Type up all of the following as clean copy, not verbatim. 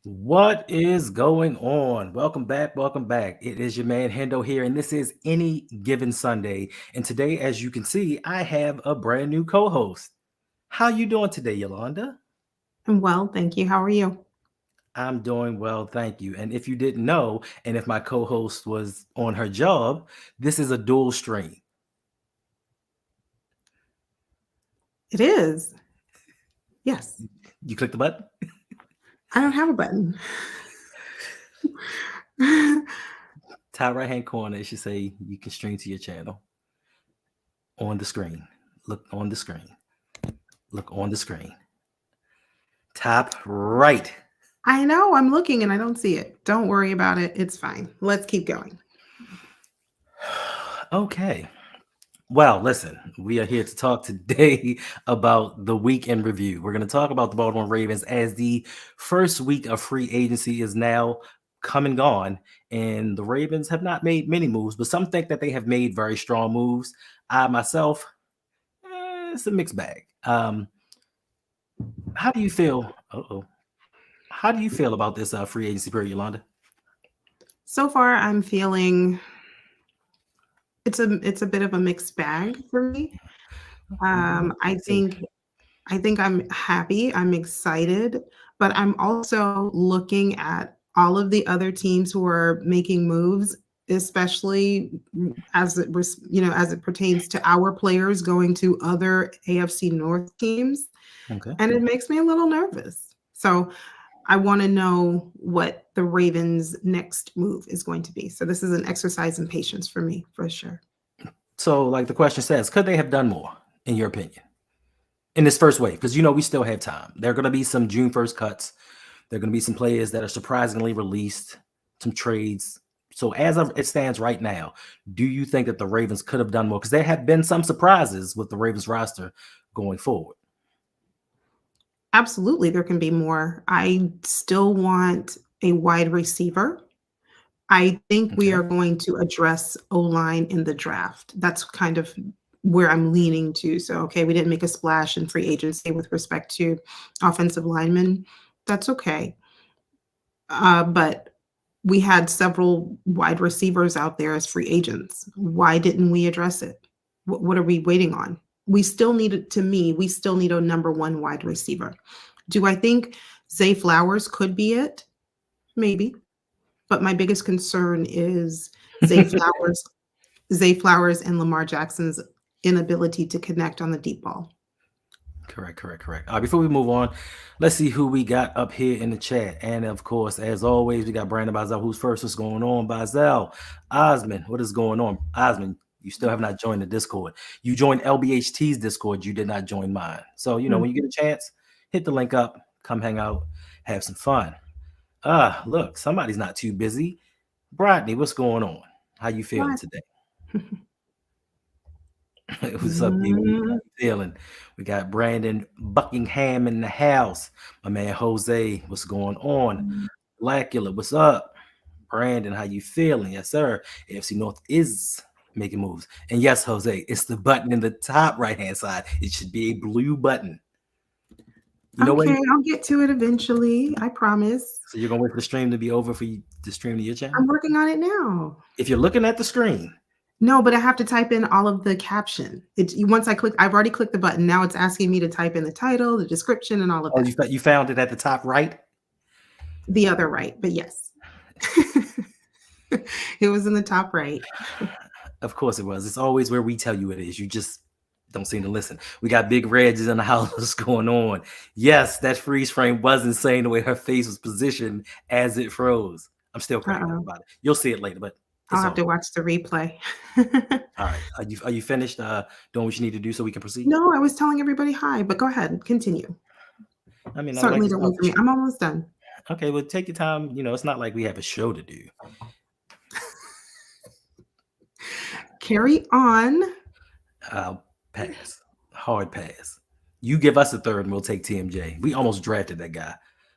What is going on? Welcome back. Welcome back. It is your man Hendo here, and this is Any Given Sunday. And today, as you can see, I have a brand new co-host. How you doing today, Yolanda? I'm well, thank you. How are you? I'm doing well, thank you. And if you didn't know, and if my co-host was on her job, this is a dual stream. It is. Yes. You click the button. I don't have a button. Top right hand corner, it should say you can stream to your channel on the screen. Look on the screen. Look on the screen. Top right. I know, I'm looking and I don't see it. Don't worry about it. It's fine. Let's keep going. Okay. Well, listen, we are here to talk today about the week in review. We're going to talk about the Baltimore Ravens as the first week of free agency is now come and gone. And the Ravens have not made many moves, but some think that they have made very strong moves. I myself, it's a mixed bag. How do you feel? Uh-oh. How do you feel about this free agency period, Yolanda? So far, I'm feeling it's a bit of a mixed bag for me. Mhm. Um, I So, think I think I'm happy, I'm excited, but I'm also looking at all of the other teams who are making moves, especially as as it pertains to our players going to other AFC North teams, okay. and it makes me a little nervous. So I want to know what the Ravens' next move is going to be. So this is an exercise in patience for me, for sure. So, like the question says, could they have done more, in your opinion, in this first wave? Because we still have time. There are going to be some June 1st cuts. There are going to be some players that are surprisingly released, some trades. So, as of it stands right now, do you think that the Ravens could have done more? Because there have been some surprises with the Ravens roster going forward. Absolutely, there can be more. I still want a wide receiver. I think we Okay. are going to address O-line in the draft. That's kind of where I'm leaning to. So, okay, we didn't make a splash in free agency with respect to offensive linemen. That's okay. But we had several wide receivers out there as free agents. Why didn't we address it? What are we waiting on? We still need it to me, we still need a number one wide receiver. Do I think Zay Flowers could be it? Maybe. But my biggest concern is Zay Flowers, Zay Flowers and Lamar Jackson's inability to connect on the deep ball. Correct, correct, correct. Before we move on, let's see who we got up here in the chat. And of course, as always, we got Brandon Bazel. Who's first? What's going on, Bazel? Osman, what is going on? Osman, you still have not joined the Discord. You joined LBHT's Discord. You did not join mine. So, Mm, when you get a chance, hit the link up, come hang out, have some fun. Look, somebody's not too busy. Brodney, what's going on? How you feeling what? today? What's up, D-Week? How Mm, you feeling? We got Brandon Buckingham in the house. My man Jose, what's going on? Blackula, what's up? Brandon, how you feeling? Yes, sir. AFC North is making moves. And yes, Jose, it's the button in the top right-hand side. It should be a blue button. You know what? okay, I'll get to it eventually, I promise. So you're gonna wait for the stream to be over for you to stream to your channel? I'm working on it now. If you're looking at the screen, No, but I have to type in all of the caption. Once I click, I've already clicked the button. Now it's asking me to type in the title, the description, and all of oh, that. you found it at the top right? The other right, but yes. It was in the top right. Of course it was. It's always where we tell you it is. You just don't seem to listen. We got Big Reg in the house. What's going on? Yes, that freeze frame was insane the way her face was positioned as it froze. I'm still cracking up Uh-oh. about it. You'll see it later, but I'll it's have all to good. watch the replay. All right. Are you finished doing what you need to do so we can proceed? No, I was telling everybody hi, but go ahead, continue. I mean, I would like Certainly to don't start wait for with me. I'm almost done. you. Okay, well, take your time. It's not like we have a show to do. Carry on. I'll pass. Hard pass. You give us a third and we'll take TMJ. We almost drafted that guy,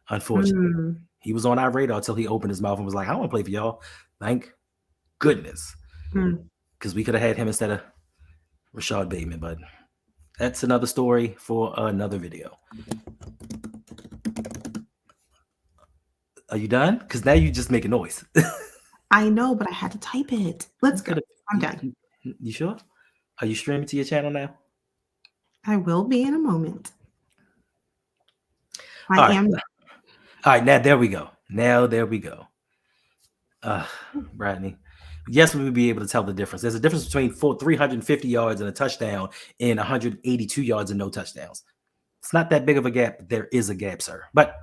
unfortunately. Mm, He was on our radar until he opened his mouth and was like, I want to play for y'all. Thank goodness. mm. Because we could have had him instead of Rashad Bateman. But that's another story for another video. Are you done? Because now you just make a noise. I know, but I had to type it. Let's You go. could have. I'm done. You sure? Are you streaming to your channel now? I will be in a moment. I All right. am. All right. Now there we go. Now there we go. Bradney. Yes, we would be able to tell the difference. There's a difference between 350 yards and a touchdown and 182 yards and no touchdowns. It's not that big of a gap, but there is a gap, sir. But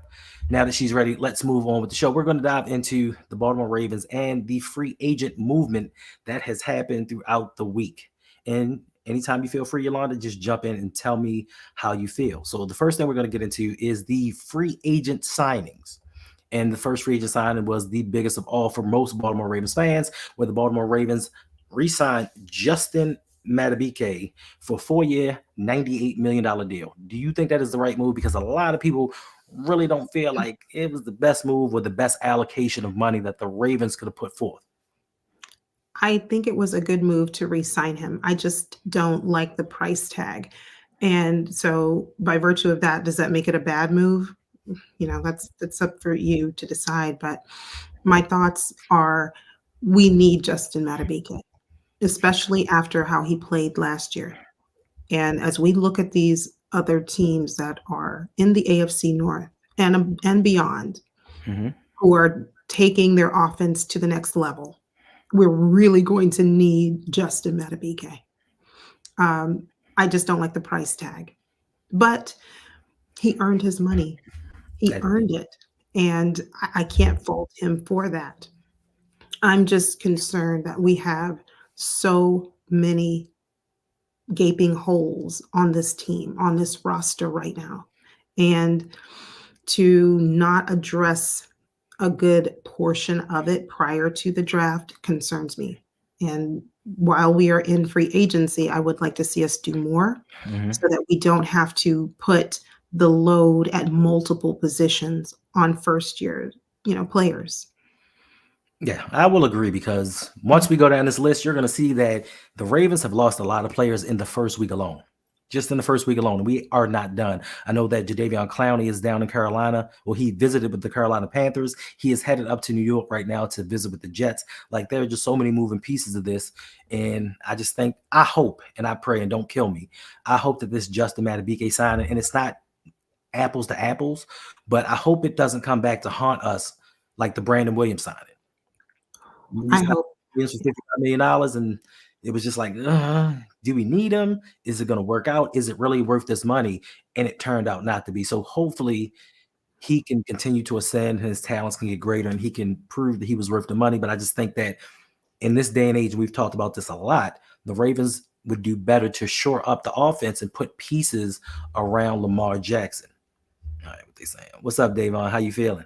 now that she's ready, let's move on with the show. We're going to dive into the Baltimore Ravens and the free agent movement that has happened throughout the week. And anytime you feel free, Yolanda, just jump in and tell me how you feel. So the first thing we're going to get into is the free agent signings. And the first free agent signing was the biggest of all for most Baltimore Ravens fans, where the Baltimore Ravens re-signed Justin Madubuike for a 4-year, $98 million deal. Do you think that is the right move? Because a lot of people really don't feel like it was the best move or the best allocation of money that the Ravens could have put forth. I think it was a good move to re-sign him. I just don't like the price tag. And so by virtue of that, does that make it a bad move? That's up for you to decide. But my thoughts are we need Justin Madubuike, especially after how he played last year. And as we look at these other teams that are in the AFC North and beyond, Mm-hmm. who are taking their offense to the next level, we're really going to need Justin Madubuike. I just don't like the price tag, but he earned his money. He earned it, and I can't fault him for that. I'm just concerned that we have so many gaping holes on this team, on this roster right now. And to not address a good portion of it prior to the draft concerns me. And while we are in free agency, I would like to see us do more Mm-hmm. so that we don't have to put the load at multiple positions on first year, players. Yeah, I will agree because once we go down this list, you're going to see that the Ravens have lost a lot of players in the first week alone. Just in the first week alone, we are not done. I know that Jadeveon Clowney is down in Carolina. Well, he visited with the Carolina Panthers. He is headed up to New York right now to visit with the Jets. Like, there are just so many moving pieces of this. And I just think, I hope, and I pray, and don't kill me, I hope that this Justin Madubuike signing, and it's not apples to apples, but I hope it doesn't come back to haunt us like the Brandon Williams signing. We I signed hope. Williams for $55 million, and it was just like, do we need him? Is it going to work out? Is it really worth this money? And it turned out not to be. So hopefully he can continue to ascend, his talents can get greater, and he can prove that he was worth the money. But I just think that in this day and age, we've talked about this a lot, the Ravens would do better to shore up the offense and put pieces around Lamar Jackson. All right, what they saying? What's up, Davon? How you feeling?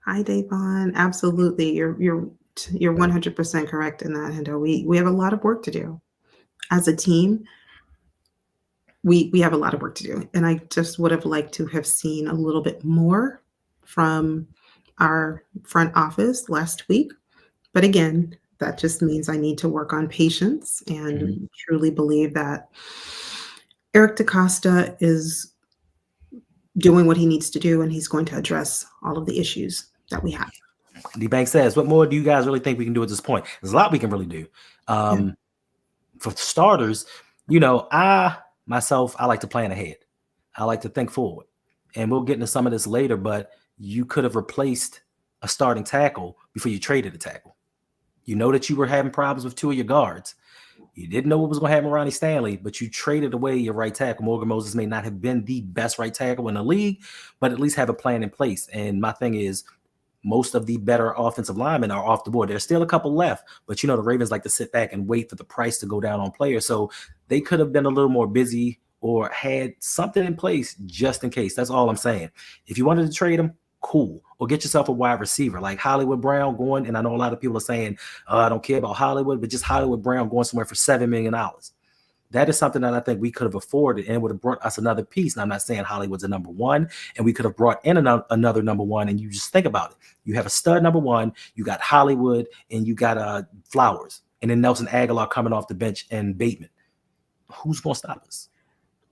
Hi, Davon. Absolutely. You're 100% correct in that, Hendo. We have a lot of work to do. As a team, we have a lot of work to do. And I just would have liked to have seen a little bit more from our front office last week. But again, that just means I need to work on patience and truly believe that Eric DaCosta is doing what he needs to do, and he's going to address all of the issues that we have. D-Bank says, what more do you guys really think we can do at this point? There's a lot we can really do. For starters, I like to plan ahead. I like to think forward. And we'll get into some of this later, but you could have replaced a starting tackle before you traded a tackle. You know that you were having problems with two of your guards. You didn't know what was going to happen with Ronnie Stanley, but you traded away your right tackle. Morgan Moses may not have been the best right tackle in the league, but at least have a plan in place. And my thing is, most of the better offensive linemen are off the board. There's still a couple left, but the Ravens like to sit back and wait for the price to go down on players. So they could have been a little more busy or had something in place just in case. That's all I'm saying. If you wanted to trade them, cool. Or get yourself a wide receiver like Hollywood Brown going. And I know a lot of people are saying, I don't care about Hollywood, but just Hollywood Brown going somewhere for $7 million. That is something that I think we could have afforded and would have brought us another piece. And I'm not saying Hollywood's a number one, and we could have brought in another number one. And you just think about it. You have a stud number one, you got Hollywood, and you got Flowers, and then Nelson Aguilar coming off the bench and Bateman. Who's going to stop us?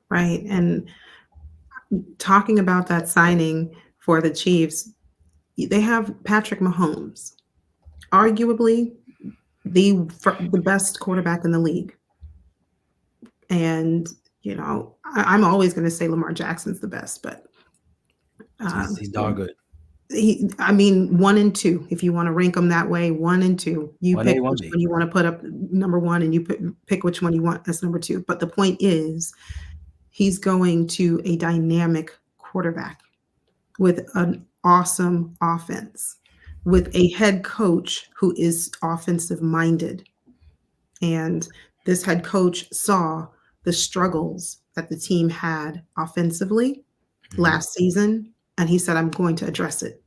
Right. And talking about that signing for the Chiefs, They have Patrick Mahomes, arguably the best quarterback in the league. And, I'm always going to say Lamar Jackson's the best, but He's um, he's darn good. I mean, 1 and 2, if you want to rank them that way, 1 and 2. You One A, pick one which B. one you want to put up number 1, and you pick which one you want as number 2. But the point is, he's going to a dynamic quarterback with an awesome offense, with a head coach who is offensive minded. And this head coach saw the struggles that the team had offensively Mhm. last season, and he said, "I'm going to address it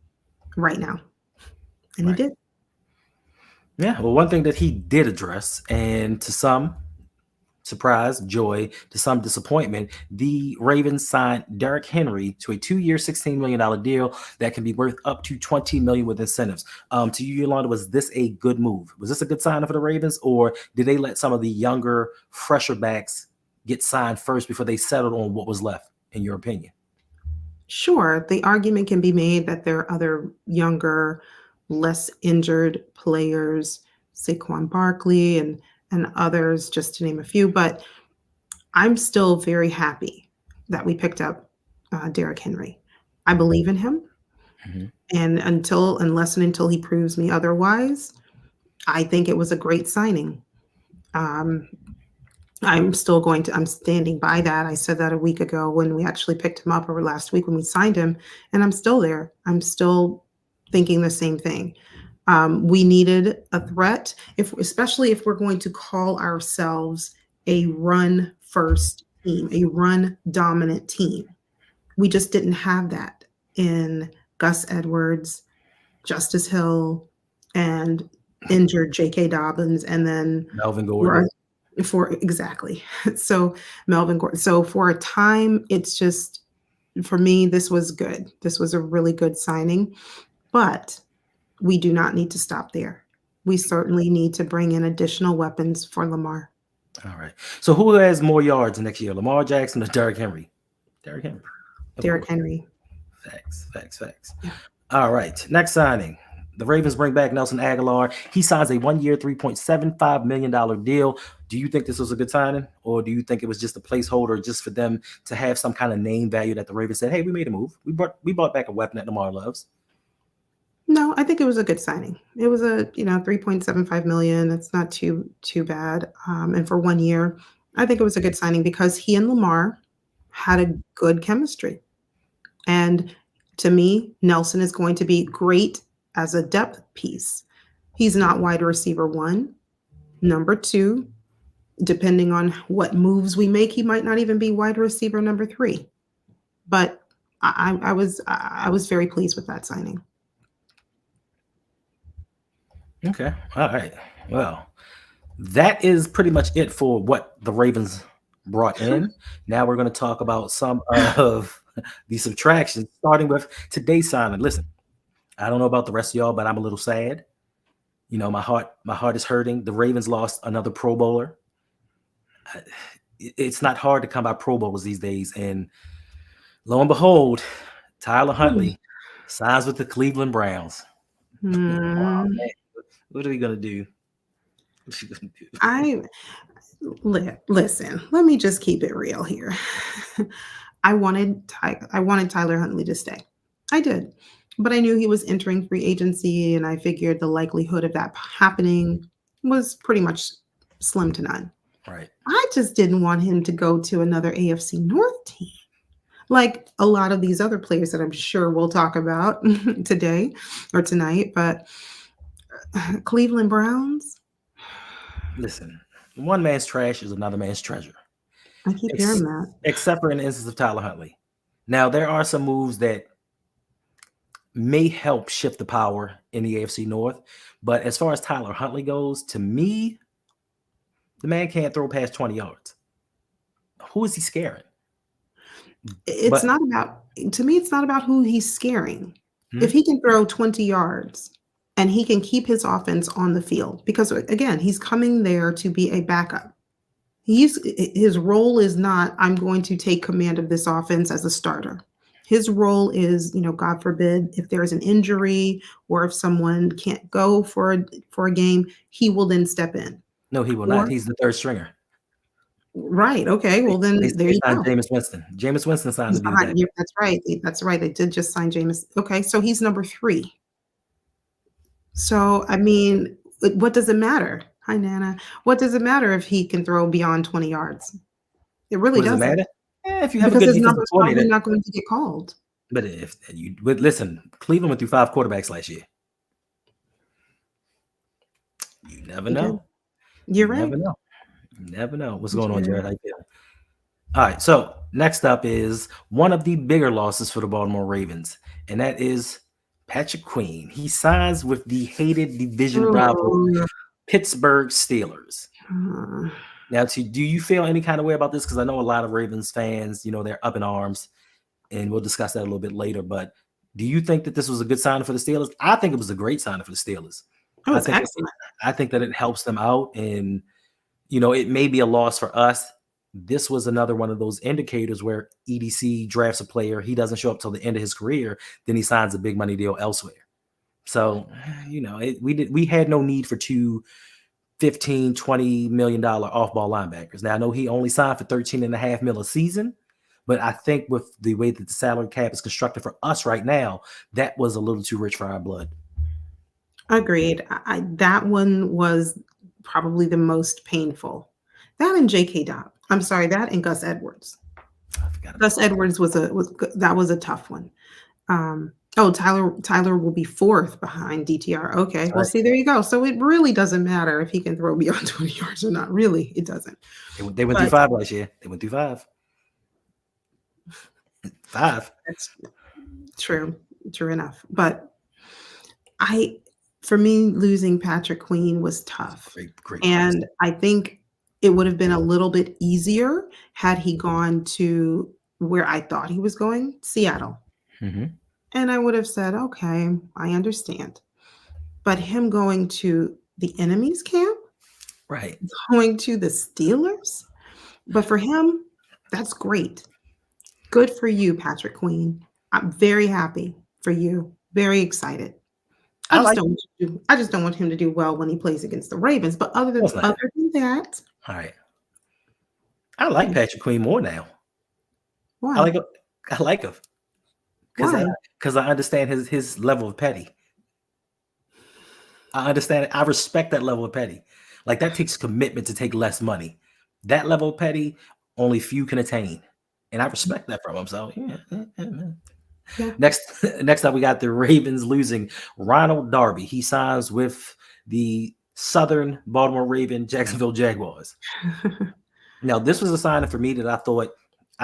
right now." And he Right. did. Yeah. Well, one thing that he did address, and to some surprise, joy, to some disappointment, the Ravens signed Derrick Henry to a 2-year, $16 million deal that can be worth up to $20 million with incentives. To you, Yolanda, was this a good move? Was this a good sign for the Ravens, or did they let some of the younger, fresher backs get signed first before they settled on what was left, in your opinion? Sure, the argument can be made that there are other younger, less injured players, Saquon Barkley and others, just to name a few, but I'm still very happy that we picked up, Derrick Henry. I believe in him, Mhm. and unless and until he proves me otherwise, I think it was a great signing. Um, I'm standing by that. I said that a week ago when we actually picked him up, or last week when we signed him, and I'm still there. I'm still thinking the same thing. We needed a threat, especially if we're going to call ourselves a run first team, a run dominant team. We just didn't have that in Gus Edwards, Justice Hill, and injured J.K. Dobbins, and then Melvin Gordon. we're for exactly. So Melvin Gordon. So for a time, it's just for me, this was good. This was a really good signing, but we do not need to stop there. We certainly need to bring in additional weapons for Lamar. All right. So who has more yards next year, Lamar Jackson or Derrick Henry? Derrick Henry, of Derrick course. Henry. Facts, facts, facts. Yeah. All right. Next signing. The Ravens bring back Nelson Aguilar. He signs a 1-year, $3.75 million deal. Do you think this was a good signing, or do you think it was just a placeholder just for them to have some kind of name value that the Ravens said, "Hey, we made a move. We bought back a weapon that Lamar loves." No, I think it was a good signing. It was a, 3.75 million. It's not too bad. And for 1 year, I think it was a good signing because he and Lamar had a good chemistry. And to me, Nelson is going to be great as a depth piece. He's not wide receiver 1. Number 2, depending on what moves we make, he might not even be wide receiver number 3. But I was very pleased with that signing. Okay. All right. Well, that is pretty much it for what the Ravens brought in. Now we're going to talk about some of the subtractions, starting with today's signing. Listen, I don't know about the rest of y'all, but I'm a little sad. My heart is hurting. The Ravens lost another Pro Bowler. It's not hard to come by Pro Bowlers these days, and lo and behold, Tyler Huntley signs with the Cleveland Browns. Wow, Hmm. man, what are we gonna do? What are we gonna do? I listen. Let me just keep it real here. I wanted Tyler Huntley to stay. I did, but I knew he was entering free agency, and I figured the likelihood of that happening was pretty much slim to none. Right. I just didn't want him to go to another AFC North team, like a lot of these other players that I'm sure we'll talk about today or tonight. But Cleveland Browns, Listen, one man's trash is another man's treasure. I keep Ex- hearing that. Except for in the instance of Tyler Huntley. Now there are some moves that may help shift the power in the AFC North, but as far as Tyler Huntley goes, to me, the man can't throw past 20 yards. Who is he scaring? It's But not about to me, it's not about who he's scaring. If hmm, he can throw 20 yards and he can keep his offense on the field, because again, he's coming there to be a backup. His role is not, I'm going to take command of this offense as a starter. His role is, God forbid, if there is an injury or if someone can't go for a game, he will then step in. No, he will not. Or He's the third stringer. right, okay, They, well then there they you signed go. Jameis Winston. Jameis Winston signed He's to be the behind backup. you. That's right. They did just sign Jameis. Okay, so he's number 3. So, I mean, what does it matter? Hi, Nana. What does it matter if he can throw beyond 20 yards? It really What does it doesn't, matter? If you have a because good his defensive number's probably coordinator. not going to get called. But if you but listen, Cleveland went through 5 quarterbacks last year. You never They did. know. You're You right. never know. You never know. What's going on, You're Jared? How you feeling? All right. So next up is one of the bigger losses for the Baltimore Ravens, and that is Patrick Queen. He signs with the hated division rival oh, Pittsburgh Steelers. uh, Now, do you feel any kind of way about this? Because I know a lot of Ravens fans, they're up in arms, and we'll discuss that a little bit later. But do you think that this was a good sign for the Steelers? I think it was a great sign for the Steelers. oh, I it's think excellent. I think that it helps them out, and it may be a loss for us. This was another one of those indicators where EDC drafts a player, he doesn't show up till the end of his career, then he signs a big money deal elsewhere. So, we had no need for two 15-20 million dollar off-ball linebackers. Now I know he only signed for 13.5 mil a season, but I think with the way that the salary cap is constructed for us right now, that was a little too rich for our blood. Agreed. That one was probably the most painful. That and J.K. Dobb. I'm sorry, that and Gus Edwards. I forgot about Gus Edwards was a tough one. Oh, Tyler will be 4th behind DTR. Okay, that. well, Right. see, there you go. So it really doesn't matter if he can throw beyond 20 yards or not. Really, it doesn't. They went through But 5 last year. They went through 5. 5. that's true. True enough. But I for me, losing Patrick Queen was tough. Great loss. And I think it would have been a little bit easier had he gone to where I thought he was going, Seattle. Mm-hmm. And I would have said, "Okay, I understand." But him going to the enemy's camp, Right. going to the Steelers, but for him, that's great. Good for you, Patrick Queen. I'm very happy for you. Very excited. I like I just don't want him to do well when he plays against the Ravens. But other than what's that. that, All right. I like Patrick Queen more now. I why? like him. I like him Why? because I understand his level of petty. I understand it. I respect that level of petty. Like that takes commitment to take less money. That level of petty, only few can attain, and I respect that from him. So yeah. Yeah. Next up, we got the Ravens losing Ronald Darby. He signs with the Southern Baltimore Jacksonville Jaguars. Now, this was a sign for me that I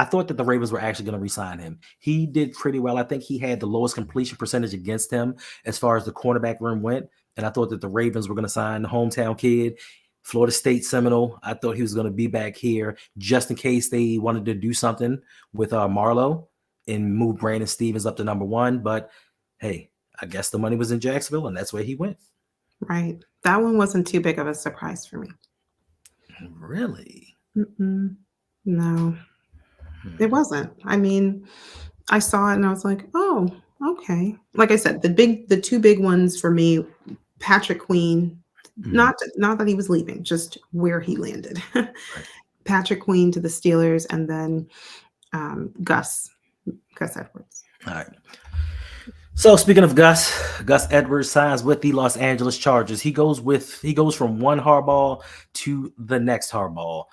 thought that the Ravens were actually going to re-sign him. He did pretty well. I think he had the lowest completion percentage against him as far as the cornerback room went. And I thought that the Ravens were going to sign the hometown kid, Florida State Seminole. I thought he was going to be back here just in case they wanted to do something with Marlowe and move Brandon Stevens up to number 1. But hey, I guess the money was in Jacksonville, and that's where he went. Right. That one wasn't too big of a surprise for me. Really? No, it wasn't. I mean, I saw it and I was like, oh, okay. Like I said, the 2 big ones for me, Patrick Queen, not that he was leaving, just where he landed. Right. Patrick Queen to the Steelers, and then Gus Edwards. All right. So speaking of Gus Edwards signs with the Los Angeles Chargers. He goes from one Harbaugh to the next Harbaugh.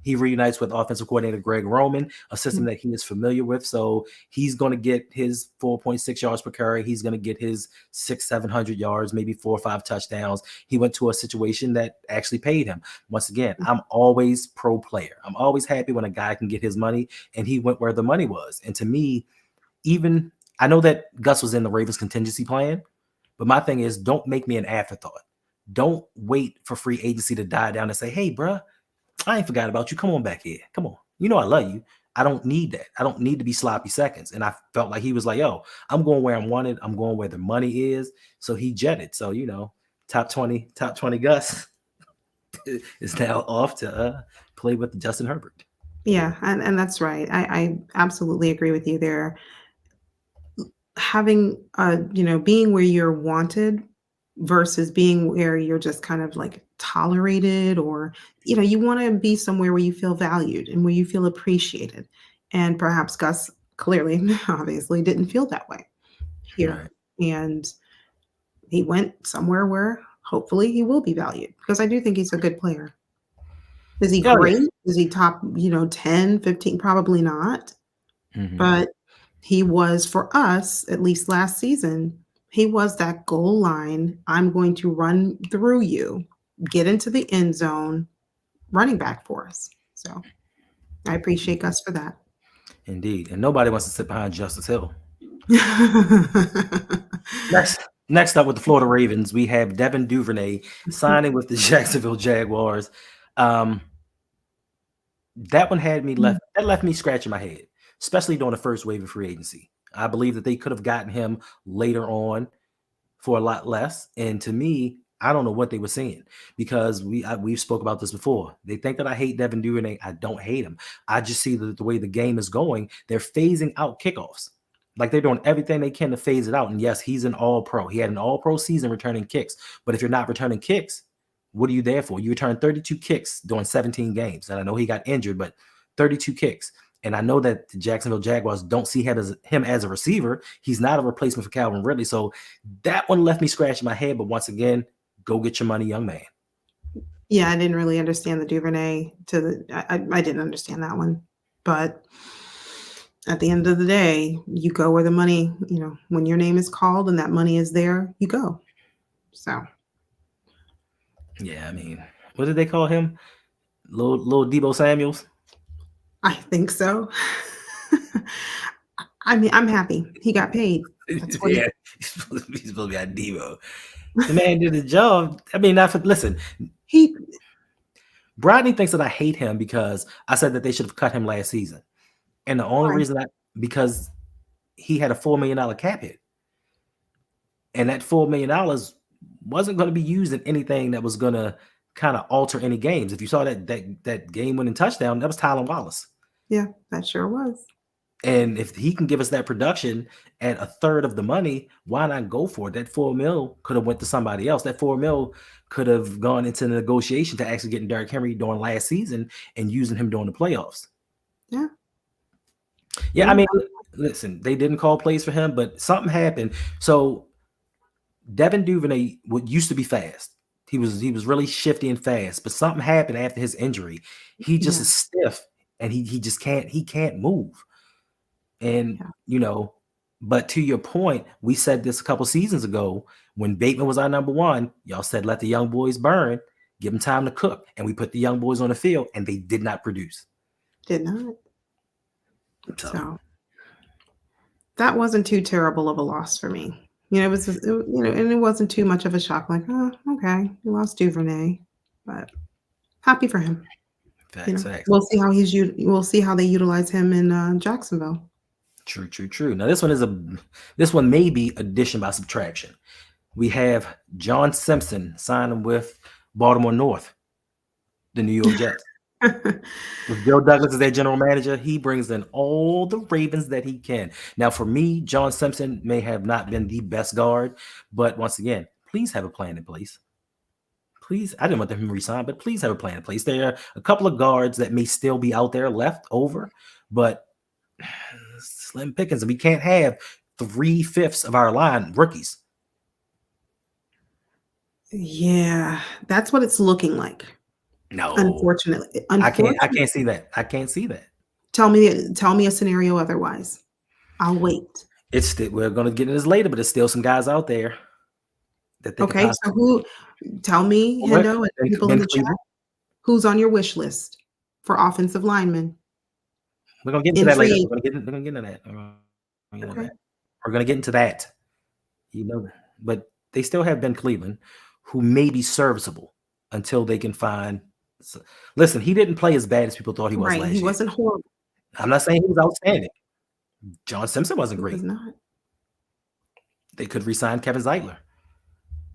He reunites with offensive coordinator Greg Roman, a system that he is familiar with. So he's going to get his 4.6 yards per carry. He's going to get his 600-700 yards, maybe 4 or 5 touchdowns. He went to a situation that actually paid him. Once again, I'm always pro player. I'm always happy when a guy can get his money, and he went where the money was. And to me, even I know that Gus was in the Ravens contingency plan, but my thing is, don't make me an afterthought. Don't wait for free agency to die down and say, hey, bruh, I ain't forgot about you. Come on back here. Come on. You know I love you. I don't need that. I don't need to be sloppy seconds. And I felt like he was like, yo, I'm going where I'm wanted. I'm going where the money is. So he jetted. So, top 20 Gus is now off to play with Justin Herbert. Yeah, and that's right. I absolutely agree with you there. having, being where you're wanted versus being where you're just kind of like tolerated, or, you want to be somewhere where you feel valued and where you feel appreciated. And perhaps Gus clearly, obviously, didn't feel that way here. Right. And he went somewhere where hopefully he will be valued, because I do think he's a good player. Is he Oh yeah. great? Is he top, 10, 15? Probably not. Hmm. But he was, for us, at least last season, he was that goal line, "I'm going to run through you, get into the end zone," running back for us. So, I appreciate Gus for that. Indeed. And nobody wants to sit behind Justice Hill. Next up with the Florida Ravens, we have Devin Duvernay signing with the Jacksonville Jaguars. Um, that one had me left me scratching my head, especially during the first wave of free agency. I believe that they could have gotten him later on for a lot less. And to me, I don't know what they were seeing, because we've spoke about this before. They think that I hate Devin Duvernay. I don't hate him. I just see the way the game is going. They're phasing out kickoffs. Like, they're doing everything they can to phase it out. And yes, he's an all-pro. He had an all-pro season returning kicks. But if you're not returning kicks, what are you there for? You returned 32 kicks during 17 games. And I know he got injured, but 32 kicks. And I know that the Jacksonville Jaguars don't see him as a receiver. He's not a replacement for Calvin Ridley. So that one left me scratching my head. But once again, go get your money, young man. Yeah, I didn't really understand the Duvernay to the I didn't understand that one. But at the end of the day, you go where the money, when your name is called and that money is there, you go. So, Yeah, I mean, what did they call him? Little Debo Samuels? I think so. I mean, I'm happy. He got paid. That's what Yeah, he's supposed to be a Debo. The man did the job. I mean, listen, he Brodney thinks that I hate him because I said that they should have cut him last season. And the only why? reason because he had a $4 million cap hit. And that $4 million wasn't going to be used in anything that was going to kind of alter any games. If you saw that game-winning touchdown, that was Tylan Wallace. Yeah, that sure was. And if he can give us that production at a third of the money, why not go for it? That $4 million could have went to somebody else. That $4 million could have gone into the negotiation to actually getting Derrick Henry during last season and using him during the playoffs. Yeah. Yeah, I mean, listen, they didn't call plays for him, but something happened. So Devin Duvernay used to be fast. He was really shifty and fast, but something happened after his injury. He just Yeah. is stiff, and he just can't move. And but to your point, we said this a couple seasons ago when Bateman was our number one. Y'all said let the young boys burn, give them time to cook, and we put the young boys on the field, and they did not produce. Did not. So So that wasn't too terrible of a loss for me. It was, and it wasn't too much of a shock. Like, oh, okay, we lost Duvernay, but happy for him. facts. We'll see how we'll see how they utilize him in Jacksonville. True. Now this one may be addition by subtraction. We have John Simpson signing with Baltimore North, the New York Jets. With Bill Douglas as their general manager, he brings in all the Ravens that he can. Now, for me, John Simpson may have not been the best guard, but once again, please have a plan in place. Please, I didn't want them to resign, but please have a plan in place. There are a couple of guards that may still be out there left over, but slim pickings, and we can't have 3/5 of our line rookies. Yeah, that's what it's looking like. No, Unfortunately. I can't see that. I can't see that. Tell me a scenario otherwise. I'll wait. We're going to get into this later, but there's still some guys out there that they could Okay, so tell me, Hendo, and people in Ben the chat, Cleveland. who's on your wish list for offensive linemen? We're gonna get into In that free later. agency. We're gonna get into that. Okay. We're gonna get into that. But they still have Ben Cleveland, who may be serviceable until they can find. Listen, he didn't play as bad as people thought he was Right, last he year. wasn't horrible. I'm not saying he was outstanding. John Simpson wasn't He great. was not. They could resign Kevin Zeitler.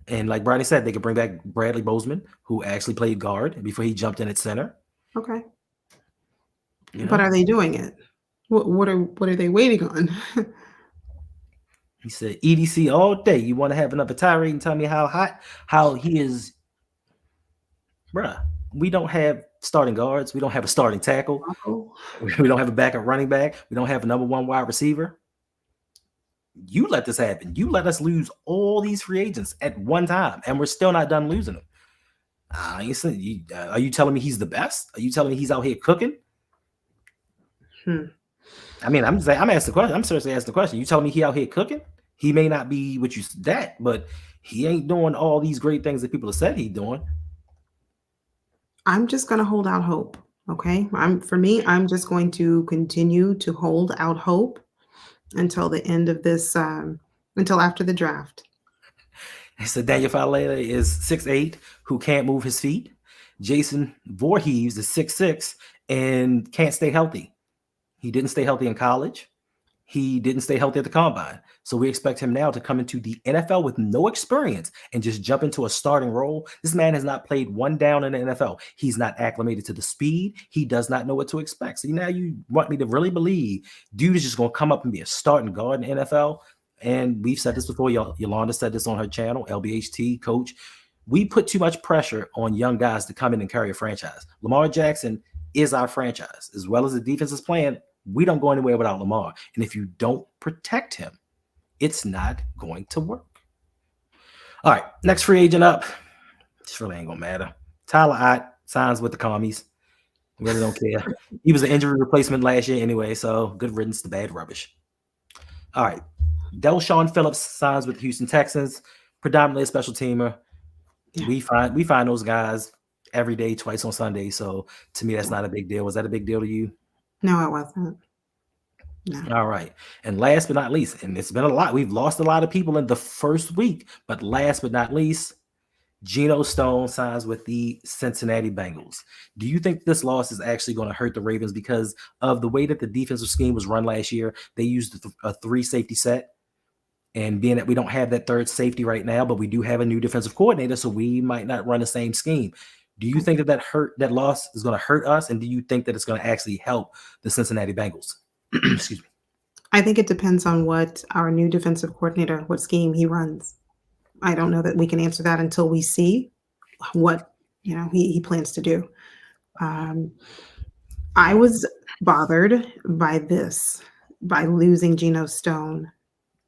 And like Brian said, they could bring back Bradley Bozeman, who actually played guard before he jumped in at center. Okay. But are they doing it? What are they waiting on? He said EDC all day. You want to have another tirade and tell me how hot, how he is, bruh. We don't have starting guards. We don't have a starting tackle. Oh, We don't have a backup running back. We don't have a number one wide receiver. You let this happen. You let us lose all these free agents at one time, and we're still not done losing them. Are you telling me he's the best? Are you telling me he's out here cooking? hmm. I mean, I'm asking the question. I'm seriously asking the question. You telling me he out here cooking? He may not be what you that, but he ain't doing all these great things that people have said he's doing. I'm just gonna hold out hope, okay? I'm just going to continue to hold out hope until the end of this, until after the draft. He said Daniel Falele is 6'8", who can't move his feet. Jason Voorhees is 6'6", and can't stay healthy. He didn't stay healthy in college. He didn't stay healthy at the combine. So we expect him now to come into the NFL with no experience and just jump into a starting role. This man has not played one down in the NFL. He's not acclimated to the speed. He does not know what to expect. So now you want me to really believe dude is just going to come up and be a starting guard in the NFL? And we've said this before. Yolanda said this on her channel, LBHT coach. We put too much pressure on young guys to come in and carry a franchise. Lamar Jackson is our franchise. As well as the defense is playing, we don't go anywhere without Lamar. And if you don't protect him, it's not going to work. All right, next free agent up. This really ain't going to matter. Tyler Ott signs with the Commies. Really don't care. He was an injury replacement last year anyway, so good riddance to bad rubbish. All right. Del'Shawn Phillips signs with the Houston Texans, predominantly a special teamer. Yeah. We find those guys every day, twice on Sunday. So to me, that's not a big deal. Was that a big deal to you? No, it wasn't. No. All right. And last but not least, and it's been a lot. We've lost a lot of people in the first week, but last but not least, Geno Stone signs with the Cincinnati Bengals. Do you think this loss is actually going to hurt the Ravens because of the way that the defensive scheme was run last year? They used a 3 safety set. And being that we don't have that third safety right now, but we do have a new defensive coordinator, so we might not run the same scheme. Do you think that loss is going to hurt us? And do you think that it's going to actually help the Cincinnati Bengals? Excuse me. I think it depends on what our new defensive coordinator, what scheme he runs. I don't know that we can answer that until we see what he plans to do. I was bothered by losing Geno Stone.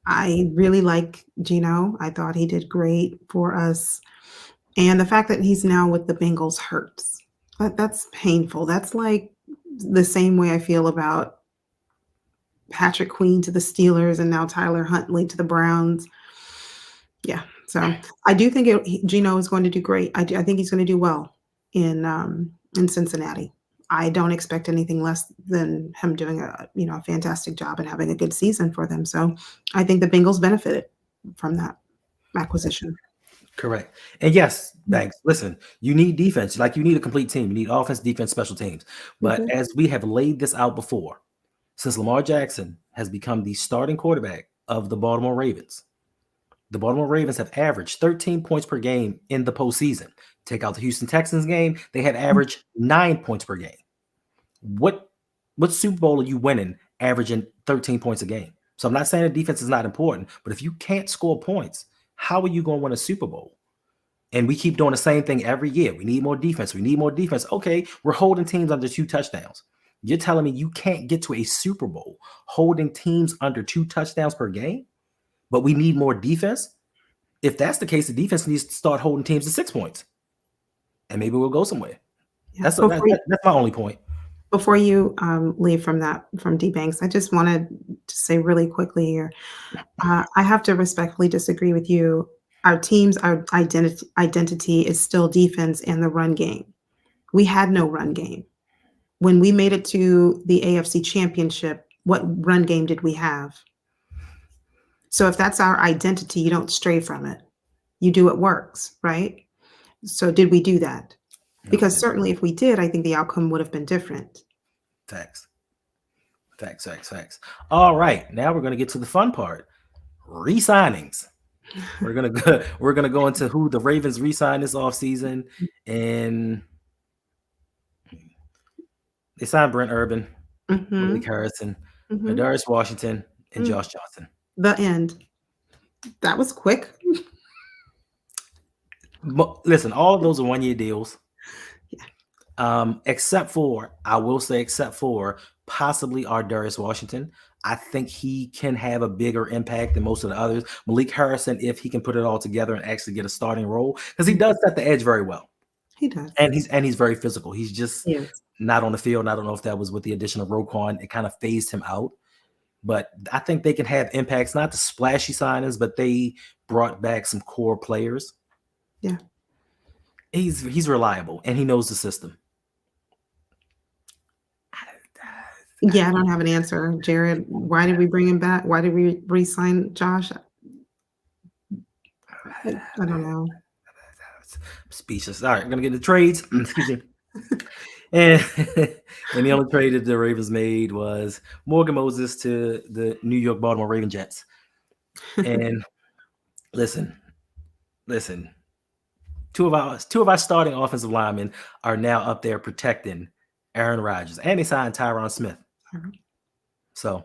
I really like Geno. I thought he did great for us. And the fact that he's now with the Bengals hurts. That's painful. That's like the same way I feel about Patrick Queen to the Steelers and now Tyler Huntley to the Browns. Yeah. So I do think Geno is going to do great. I think he's going to do well in Cincinnati. I don't expect anything less than him doing a fantastic job and having a good season for them. So I think the Bengals benefited from that acquisition. Correct. And yes, Banks, listen, you need defense. Like you need a complete team. You need offense, defense, special teams. But as we have laid this out before, since Lamar Jackson has become the starting quarterback of the Baltimore Ravens have averaged 13 points per game in the postseason. Take out the Houston Texans game, they had averaged 9 points per game. What Super Bowl are you winning averaging 13 points a game? So I'm not saying the defense is not important, but if you can't score points, how are you going to win a Super Bowl? And we keep doing the same thing every year. We need more defense. We need more defense. Okay, we're holding teams under 2 touchdowns. You're telling me you can't get to a Super Bowl holding teams under 2 touchdowns per game, but we need more defense? If that's the case, the defense needs to start holding teams to 6 points. And maybe we'll go somewhere. Yeah. That's my only point. Before you leave from D Banks, I just wanted to say really quickly here, I have to respectfully disagree with you. Our identity is still defense and the run game. We had no run game. When we made it to the AFC Championship, what run game did we have? So if that's our identity, you don't stray from it. You do what works, right? So did we do that? Because certainly if we did, I think the outcome would have been different. Facts. All right. Now we're going to get to the fun part. Re-signings. We're gonna go into who the Ravens re-signed this offseason. And they signed Brent Urban, Malik Harrison, Darius Washington, and Josh Johnson. The end. That was quick. Listen, all of those are 1 year deals. Yeah. Except for, I will say, except for possibly our Darius Washington. I think he can have a bigger impact than most of the others. Malik Harrison, if he can put it all together and actually get a starting role, because he does set the edge very well, He does. and he's very physical. He's just Yes. not on the field. And I don't know if that was with the addition of Roquan. It kind of phased him out. But I think they can have impacts, not the splashy signings, but they brought back some core players. Yeah. He's reliable and he knows the system. Yeah, I don't have an answer, Jared. Why did we bring him back? Why did we re-sign Josh? I don't know. Speechless. All right, I'm gonna get into trades. Excuse me. And the only trade that the Ravens made was Morgan Moses to the New York Baltimore Ravens Jets. And listen, two of our starting offensive linemen are now up there protecting Aaron Rodgers, and they signed Tyron Smith. So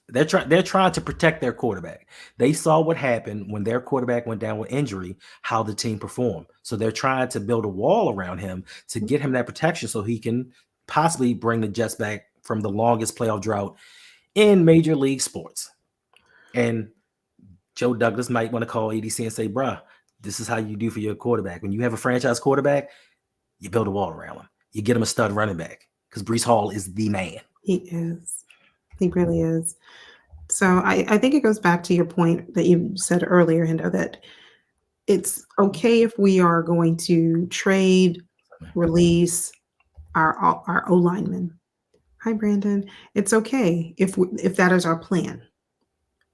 they're trying to protect their quarterback. They saw what happened when their quarterback went down with injury, how the team performed. So they're trying to build a wall around him to get him that protection so he can possibly bring the Jets back from the longest playoff drought in Major League sports. And Joe Douglas might want to call ADC and say, bruh, this is how you do for your quarterback. When you have a franchise quarterback, you build a wall around him. You get him a stud running back because Breece Hall is the man. He is. He really is. So I think it goes back to your point that you said earlier, Hendo, that it's okay if we are going to trade, release our O linemen. Hi, Brandon. It's okay if that is our plan,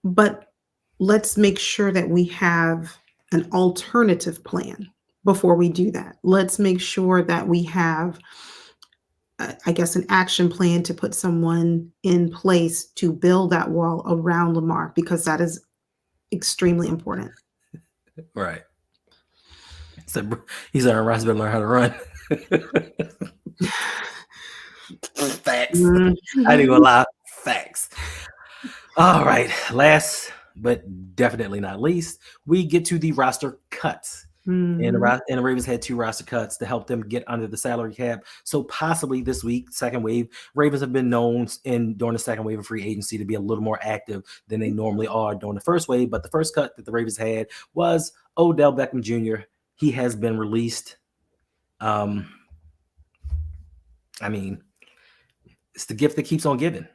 but let's make sure that we have an alternative plan before we do that. Let's make sure that we have, I guess, an action plan to put someone in place to build that wall around Lamar, because that is extremely important. Right. He's Aaron Rodgers better learn how to run. Facts. I didn't gonna lie. Facts. All right. Last but definitely not least, we get to the roster cuts. And the Ravens had 2 roster cuts to help them get under the salary cap. So possibly this week, second wave, Ravens have been known during the second wave of free agency to be a little more active than they normally are during the first wave. But the first cut that the Ravens had was Odell Beckham Jr. He has been released. I mean, it's the gift that keeps on giving.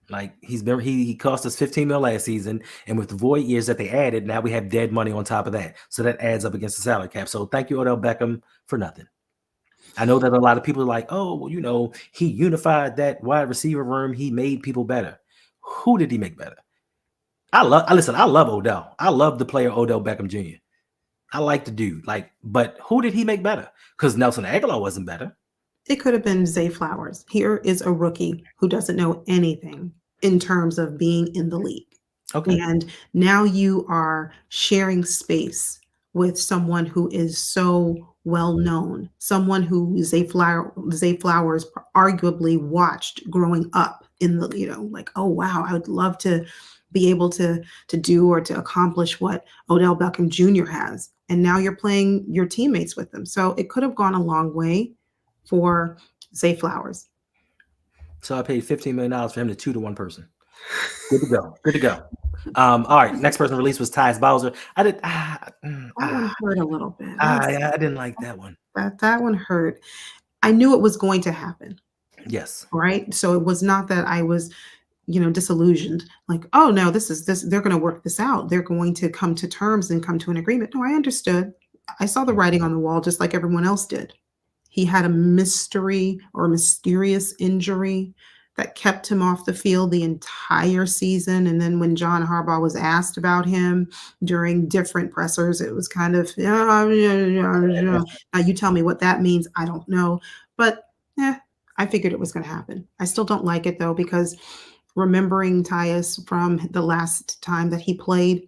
Like he cost us $15 million last season, and with the void years that they added, now we have dead money on top of that. So that adds up against the salary cap. So thank you, Odell Beckham, for nothing. I know that a lot of people are like, oh, well, he unified that wide receiver room. He made people better. Who did he make better? I love Odell. I love the player Odell Beckham Jr. I like the dude. But who did he make better? Because Nelson Aguilar wasn't better. It could have been Zay Flowers. Here is a rookie who doesn't know anything in terms of being in the league. Okay. And now you are sharing space with someone who is so well known, someone who Zay Flowers arguably watched growing up in the, like, oh wow, I would love to be able to do or to accomplish what Odell Beckham Jr. has. And now you're playing your teammates with them. So it could have gone a long way for Zay Flowers. So I paid $15 million for him to 2-to-1 person. Good to go. All right. Next person released was Tyus Bowser. That one hurt a little bit. I didn't like that one. That one hurt. I knew it was going to happen. Yes. Right. So it was not that I was, disillusioned. Like, oh no, they're going to work this out. They're going to come to terms and come to an agreement. No, I understood. I saw the writing on the wall just like everyone else did. He had a mysterious injury that kept him off the field the entire season. And then when John Harbaugh was asked about him during different pressers, it was kind of, now you tell me what that means. I don't know. But I figured it was going to happen. I still don't like it, though, because remembering Tyus from the last time that he played,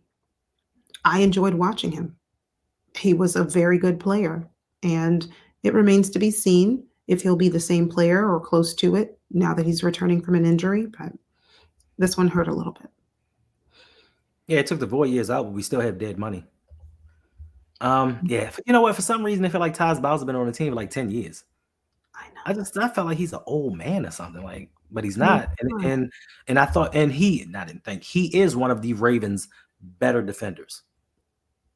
I enjoyed watching him. He was a very good player. And it remains to be seen if he'll be the same player or close to it now that he's returning from an injury. But this one hurt a little bit. Yeah, it took the void years out, but we still have dead money. Yeah, you know what? For some reason, I feel like Ty's Bowser been on the team for like 10 years. I I felt like he's an old man or something, like, but he's know. not. And I thought, and I didn't think he is one of the Ravens' better defenders.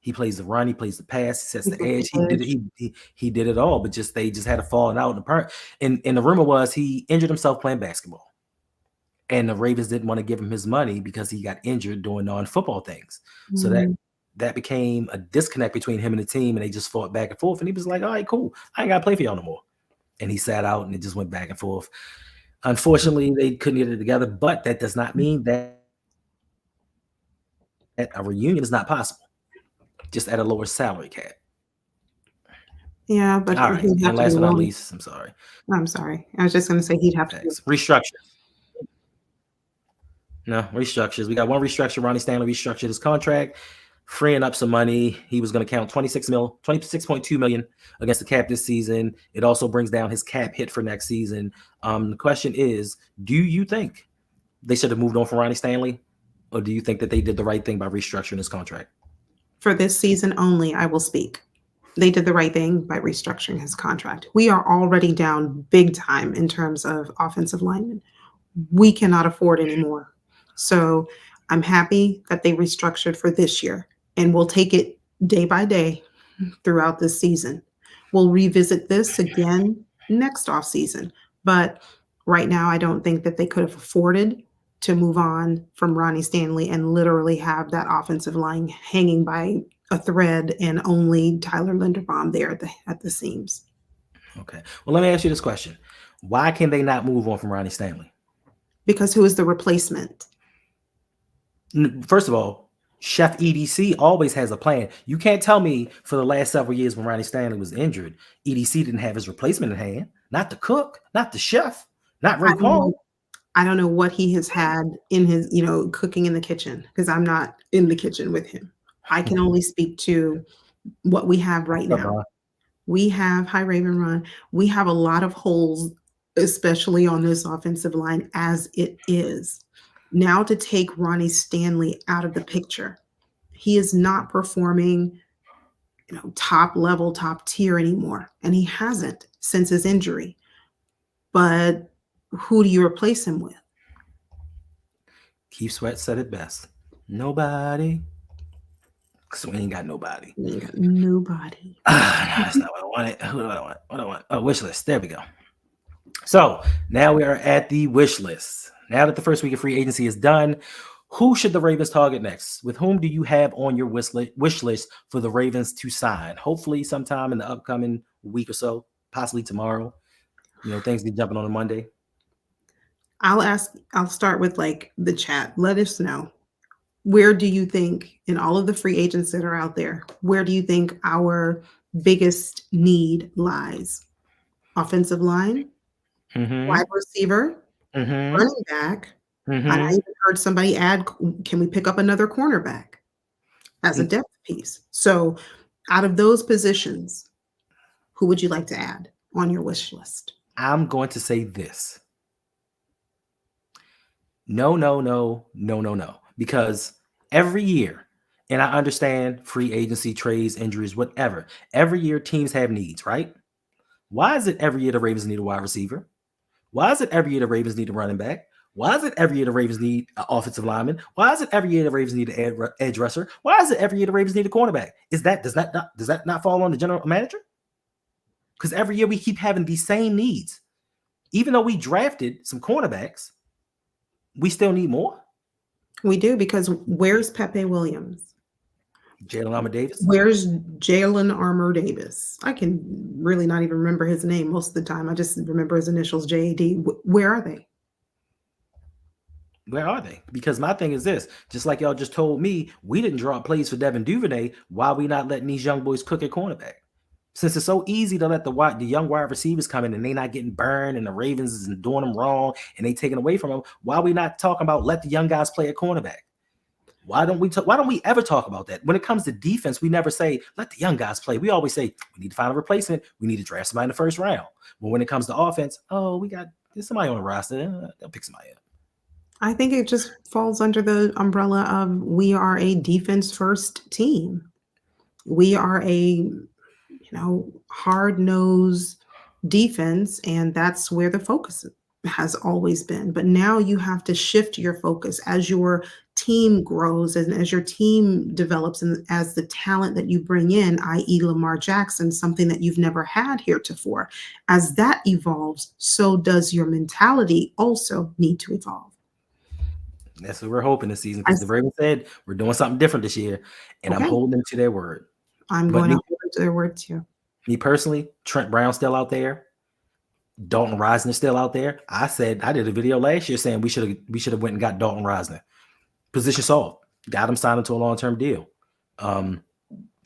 He plays the run, he plays the pass, he sets He the plays edge. He the did it. edge. He did it all, but just they just had a falling out in the part. And the rumor was he injured himself playing basketball, and the Ravens didn't want to give him his money because he got injured doing non-football things. So Mm. that became a disconnect between him and the team, and they just fought back and forth. And he was like, "All right, cool, I ain't got to play for y'all no more." And he sat out, and it just went back and forth. Unfortunately, they couldn't get it together, but that does not mean that a reunion is not possible, just at a lower salary cap. Yeah, but All right, he'd have and to be last but not willing. least, I'm sorry, I'm sorry. I was just gonna say he'd have to be. restructure. No, restructures. We got one restructure. Ronnie Stanley restructured his contract, freeing up some money. He was going to count 26.2 million against the cap this season. It also brings down his cap hit for next season. The question is, do you think they should have moved on from Ronnie Stanley, or do you think that they did the right thing by restructuring his contract? For this season only, I will speak. They did the right thing by restructuring his contract. We are already down big time in terms of offensive linemen. We cannot afford anymore. So I'm happy that they restructured for this year, and we'll take it day by day throughout this season. We'll revisit this again next offseason. But right now, I don't think that they could have afforded to move on from Ronnie Stanley and literally have that offensive line hanging by a thread and only Tyler Linderbaum there at the seams. Okay. Well, let me ask you this question: why can they not move on from Ronnie Stanley? Because who is the replacement? First of all, Chef EDC always has a plan. You can't tell me for the last several years when Ronnie Stanley was injured, EDC didn't have his replacement in hand. Not the cook, not the chef, not I don't Raekwon. know. I don't know what he has had in his, cooking in the kitchen because I'm not in the kitchen with him. I can only speak to what we have right What's up, now. Ron? We have Hi Raven Run. We have a lot of holes, especially on this offensive line as it is. Now to take Ronnie Stanley out of the picture, he is not performing, top level, top tier anymore, and he hasn't since his injury. But who do you replace him with? Keith Sweat said it best. Nobody. Because we ain't got nobody. We ain't got nobody. No, that's not what I wanted. Who do I want? What do I want? Oh, wish list. There we go. So now we are at the wish list. Now that the first week of free agency is done, who should the Ravens target next? With whom do you have on your wish list for the Ravens to sign? Hopefully, sometime in the upcoming week or so, possibly tomorrow. Things get jumping on a Monday. I'll start with the chat. Let us know. Where do you think, in all of the free agents that are out there, where do you think our biggest need lies? Offensive line, wide receiver, Mm-hmm. running back. And I Mm-hmm. even heard somebody add, can we pick up another cornerback as a depth piece? So out of those positions, who would you like to add on your wish list? I'm going to say this. No, no, no, no, no, no. Because every year, and I understand free agency, trades, injuries, whatever. Every year teams have needs, right? Why is it every year the Ravens need a wide receiver? Why is it every year the Ravens need a running back? Why is it every year the Ravens need an offensive lineman? Why is it every year the Ravens need an edge rusher? Why is it every year the Ravens need a cornerback? Does that not fall on the general manager? Because every year we keep having these same needs. Even though we drafted some cornerbacks, we still need more. We do, because where's Pepe Williams? Jalen Armour Davis. Where's Jalen Armour Davis? I can really not even remember his name most of the time. I just remember his initials, JAD. Where are they? Where are they? Because my thing is this, just like y'all just told me, we didn't draw up plays for Devin Duvernay. Why are we not letting these young boys cook at cornerback? Since it's so easy to let the young wide receivers come in and they not getting burned and the Ravens isn't doing them wrong and they taking away from them, why are we not talking about let the young guys play at cornerback? Why don't we ever talk about that? When it comes to defense, we never say let the young guys play. We always say we need to find a replacement. We need to draft somebody in the first round. But when it comes to offense, we got there's somebody on the roster. They'll pick somebody up. I think it just falls under the umbrella of we are a defense first team. We are a, hard nosed defense, and that's where the focus has always been. But now you have to shift your focus as your team grows and as your team develops, and as the talent that you bring in, i.e., Lamar Jackson, something that you've never had heretofore. As that evolves, so does your mentality also need to evolve. That's what we're hoping this season I, because the Ravens said we're doing something different this year, and I'm okay, holding them to their word. I'm But going to me, hold them to their word too. me personally, Trent Brown still out there. Dalton Risner still out there. I did a video last year saying we should have went and got Dalton Risner. Position solved. Got him signed into a long-term deal. Um,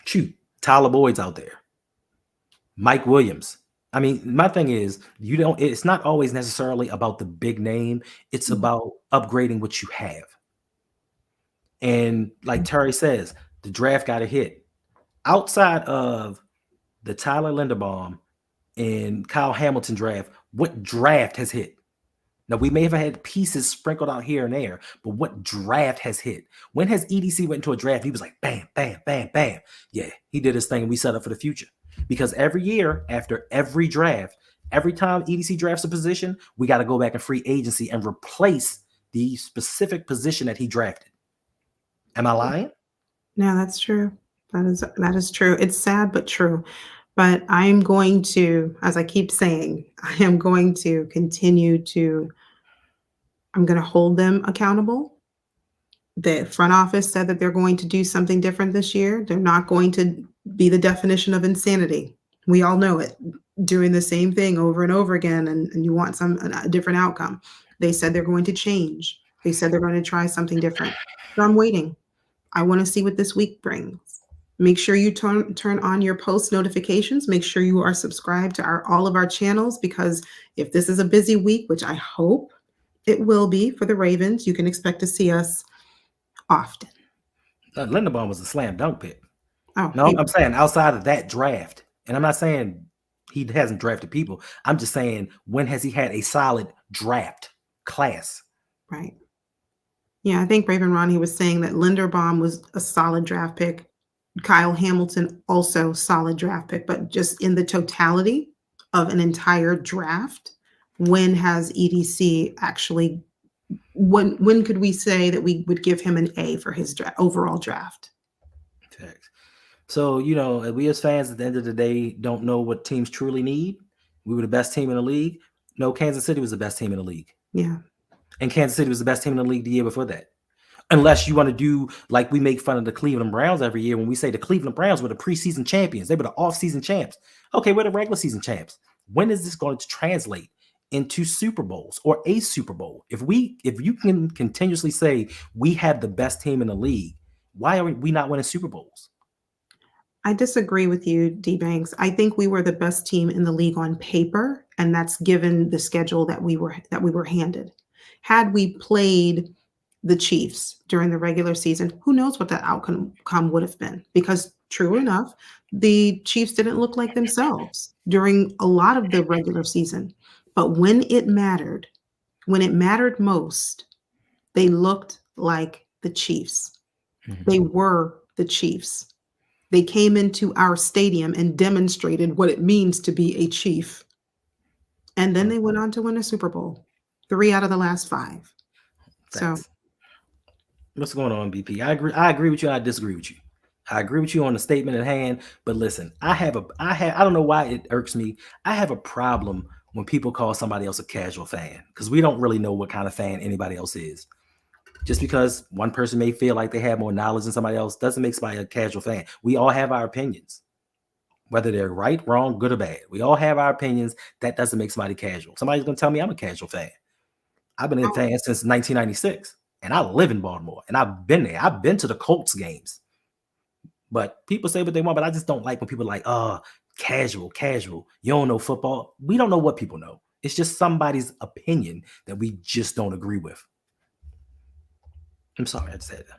shoot, Tyler Boyd's out there. Mike Williams. I mean, my thing is, it's not always necessarily about the big name. It's Mhm. about upgrading what you have. And like Terry says, the draft got to hit. Outside of the Tyler Linderbaum and Kyle Hamilton draft, what draft has hit? Now, we may have had pieces sprinkled out here and there, but what draft has hit? When has EDC went into a draft? He was like, bam, bam, bam, bam. Yeah, he did his thing and we set up for the future. Because every year after every draft, every time EDC drafts a position, we got to go back in free agency and replace the specific position that he drafted. Am I lying? No, that's true. That is true. It's sad but true. But I'm going to, as I keep saying, I am going to continue to I'm gonna hold them accountable. The front office said that they're going to do something different this year. They're not going to be the definition of insanity. We all know it. Doing the same thing over and over again, and you want a different outcome. They said they're going to change. They said they're going to try something different. So I'm waiting. I want to see what this week brings. Make sure you turn on your post notifications. Make sure you are subscribed to all of our channels, because if this is a busy week, which I hope it will be for the Ravens, you can expect to see us often. Linderbaum was a slam dunk pick. Oh, No, I'm saying outside of that draft, and I'm not saying he hasn't drafted people. I'm just saying, when has he had a solid draft class? right. Yeah, I think Raven Ronnie was saying that Linderbaum was a solid draft pick. Kyle Hamilton, also solid draft pick, but just in the totality of an entire draft, when has EDC actually when could we say that we would give him an A for his overall draft? Facts. So, we as fans at the end of the day don't know what teams truly need. We were the best team in the league. No, Kansas City was the best team in the league. Yeah. And Kansas City was the best team in the league the year before that. Unless you want to do like we make fun of the Cleveland Browns every year when we say the Cleveland Browns were the preseason champions. They were the offseason champs. Okay, we're the regular season champs. When is this going to translate into Super Bowls or a Super Bowl? If you can continuously say we have the best team in the league, why are we not winning Super Bowls? I disagree with you, D Banks. I think we were the best team in the league on paper, and that's given the schedule that we were handed. Had we played the Chiefs during the regular season, who knows what that outcome would have been? Because true enough, the Chiefs didn't look like themselves during a lot of the regular season. But when it mattered most, they looked like the Chiefs. They were the Chiefs. They came into our stadium and demonstrated what it means to be a Chief. And then they went on to win a Super Bowl, 3 out of the last 5. So Facts. What's going on, BP? I agree with you. I disagree with you. I agree with you on the statement at hand, but listen, I don't know why it irks me. I have a problem when people call somebody else a casual fan, because we don't really know what kind of fan anybody else is. Just because one person may feel like they have more knowledge than somebody else doesn't make somebody a casual fan. We all have our opinions, whether they're right, wrong, good or bad. We all have our opinions. That doesn't make somebody casual. Somebody's going to tell me I'm a casual fan. I've been a fan since 1996, and I live in Baltimore, and I've been there. I've been to the Colts games. But people say what they want, but I just don't like when people are like, oh, casual. You don't know football. We don't know what people know. It's just somebody's opinion that we just don't agree with. I'm sorry, I just had to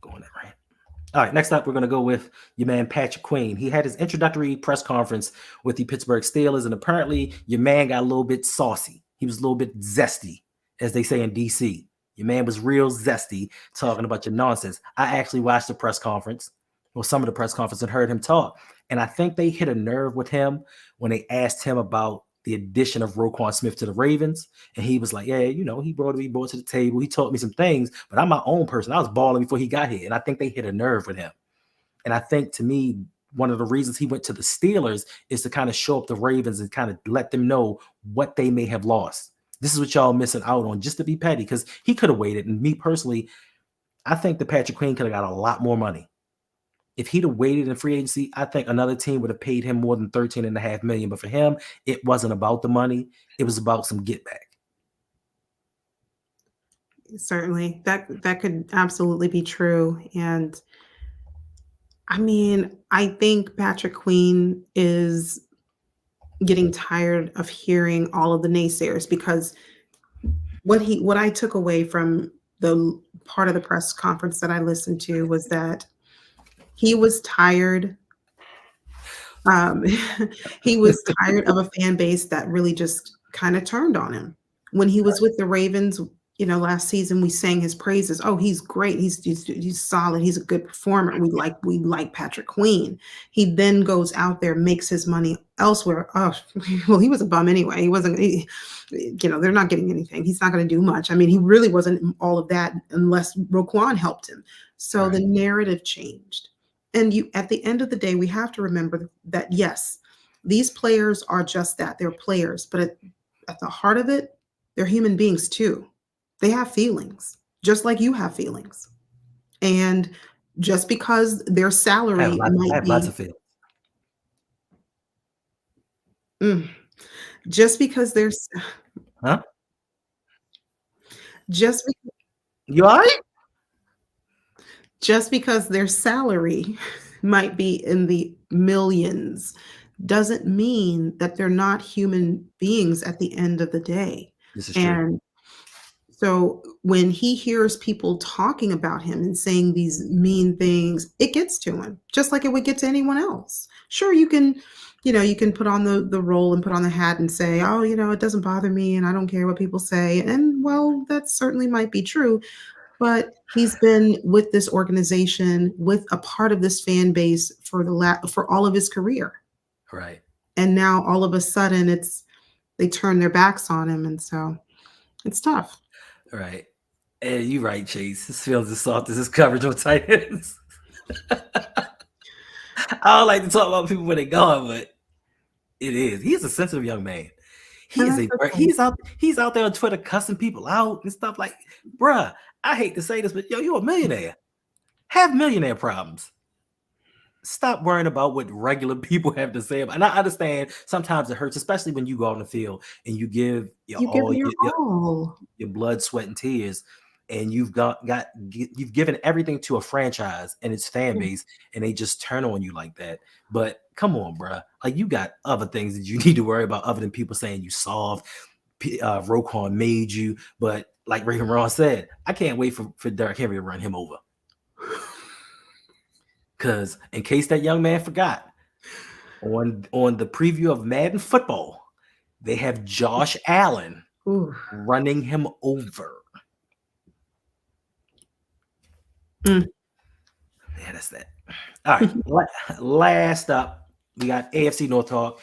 go on that rant. All right, next up, we're going to go with your man, Patrick Queen. He had his introductory press conference with the Pittsburgh Steelers, and apparently your man got a little bit saucy. He was a little bit zesty, as they say in D.C. Your man was real zesty talking about your nonsense. I actually watched the press conference, or some of the press conference, and heard him talk. And I think they hit a nerve with him when they asked him about the addition of Roquan Smith to the Ravens. And he was like, yeah, he brought me to the table. He taught me some things, but I'm my own person. I was balling before he got here. And I think they hit a nerve with him. And I think, to me, one of the reasons he went to the Steelers is to kind of show up the Ravens and kind of let them know what they may have lost. This is what y'all missing out on, just to be petty, because he could have waited. And me personally, I think that Patrick Queen could have got a lot more money. If he'd have waited in free agency, I think another team would have paid him more than $13.5 million. But for him, it wasn't about the money. It was about some get back. Certainly, that could absolutely be true. And I mean, I think Patrick Queen is getting tired of hearing all of the naysayers, because what I took away from the part of the press conference that I listened to was that he was tired. Um, he was tired of a fan base that really just kind of turned on him. When he was with the Ravens, last season, we sang his praises. Oh, he's great. He's solid. He's a good performer. We like Patrick Queen. He then goes out there, makes his money elsewhere. Oh, well, he was a bum anyway. He wasn't. They're not getting anything. He's not going to do much. I mean, he really wasn't all of that unless Roquan helped him. So Right. The narrative changed. And at the end of the day, we have to remember that, yes, these players are just that. They're players. But at the heart of it, they're human beings too. They have feelings, just like you have feelings. And just because their salary I might have lots be, of feelings. just because there's, Huh? just, You all right? just because their salary might be in the millions doesn't mean that they're not human beings at the end of the day. This is true. And so when he hears people talking about him and saying these mean things, it gets to him, just like it would get to anyone else. Sure, you can put on the role and put on the hat and say, oh, it doesn't bother me and I don't care what people say. And well, that certainly might be true. But he's been with this organization, with a part of this fan base for all of his career. Right. And now all of a sudden they turn their backs on him. And so it's tough. Right. And you're right, Chase. His feelings as soft as his coverage on tight ends. I don't like to talk about people when they're gone, but it is. He's a sensitive young man. He's out there on Twitter cussing people out and stuff like, bruh, I hate to say this, but you're a millionaire. Have millionaire problems. Stop worrying about what regular people have to say about. And I understand sometimes it hurts, especially when you go out in the field and you give You give your all. your blood, sweat, and tears, and you've given everything to a franchise and its fan base, and they just turn on you like that. But come on, bruh. Like, you got other things that you need to worry about other than people saying you soft. Roquan made you, but like Raven Ross said, I can't wait for Derrick Henry to run him over. Because in case that young man forgot, on the preview of Madden Football, they have Josh Allen running him over. Yeah, that's that. All right. Last up, we got AFC North talk.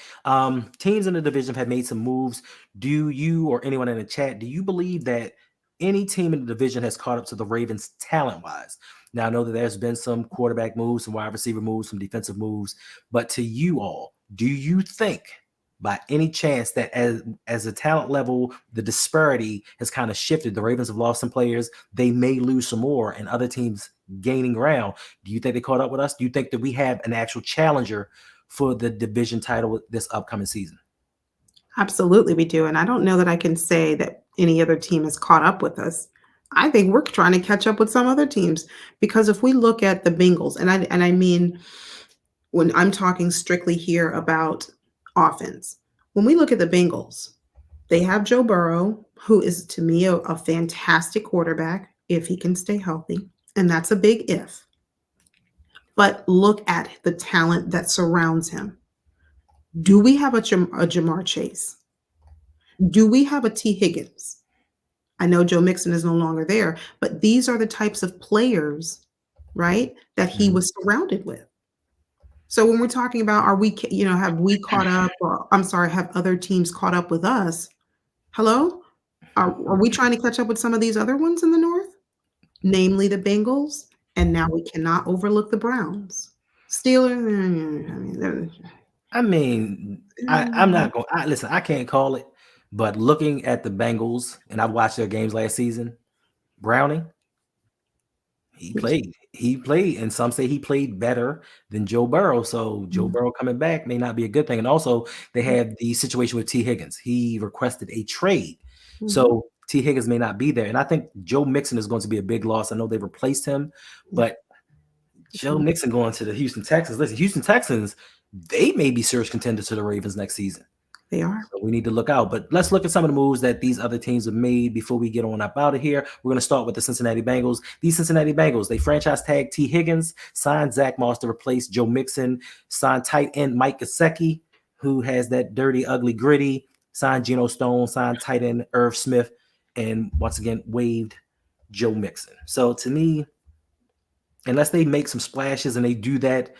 Teams in the division have made some moves. Do you or anyone in the chat, do you believe that any team in the division has caught up to the Ravens talent-wise? Now, I know that there's been some quarterback moves, some wide receiver moves, some defensive moves, but to you all, do you think by any chance that as a talent level, the disparity has kind of shifted? The Ravens have lost some players. They may lose some more, and other teams gaining ground. Do you think they caught up with us? Do you think that we have an actual challenger for the division title this upcoming season? Absolutely, we do. And I don't know that I can say that any other team has caught up with us. I think we're trying to catch up with some other teams, because if we look at the Bengals, and I mean, when I'm talking strictly here about offense, when we look at the Bengals, they have Joe Burrow, who is to me a fantastic quarterback if he can stay healthy. And that's a big if. But look at the talent that surrounds him. Do we have a Jamar Chase? Do we have a T. Higgins? I know Joe Mixon is no longer there, but these are the types of players, right, that he Mhm. was surrounded with. So when we're talking about are we, have we caught up, or I'm sorry, have other teams caught up with us? Hello? Are we trying to catch up with some of these other ones in the North? Namely the Bengals, and now we cannot overlook the Browns. Steelers, I mean, I mean, I'm they're not going. Listen, I can't call it, but looking at the Bengals, and I watched their games last season. Browning, he played. He played, and some say he played better than Joe Burrow. So Joe Mhm, Burrow coming back may not be a good thing. And also, they have the situation with T. Higgins. He requested a trade, mhm, so T. Higgins may not be there. And I think Joe Mixon is going to be a big loss. I know they replaced him, yeah, but Joe Mixon going to the Houston Texans. Listen, Houston Texans, they may be serious contenders to the Ravens next season. they are. So we need to look out. But let's look at some of the moves that these other teams have made before we get on up out of here. We're going to start with the Cincinnati Bengals. These Cincinnati Bengals, they franchise tag T. Higgins, signed Zach Moss to replace Joe Mixon, signed tight end Mike Gesicki, who has that dirty, ugly, gritty, signed Geno Stone, signed tight end Irv Smith, and once again waived Joe Mixon. So to me, unless they make some splashes and they do that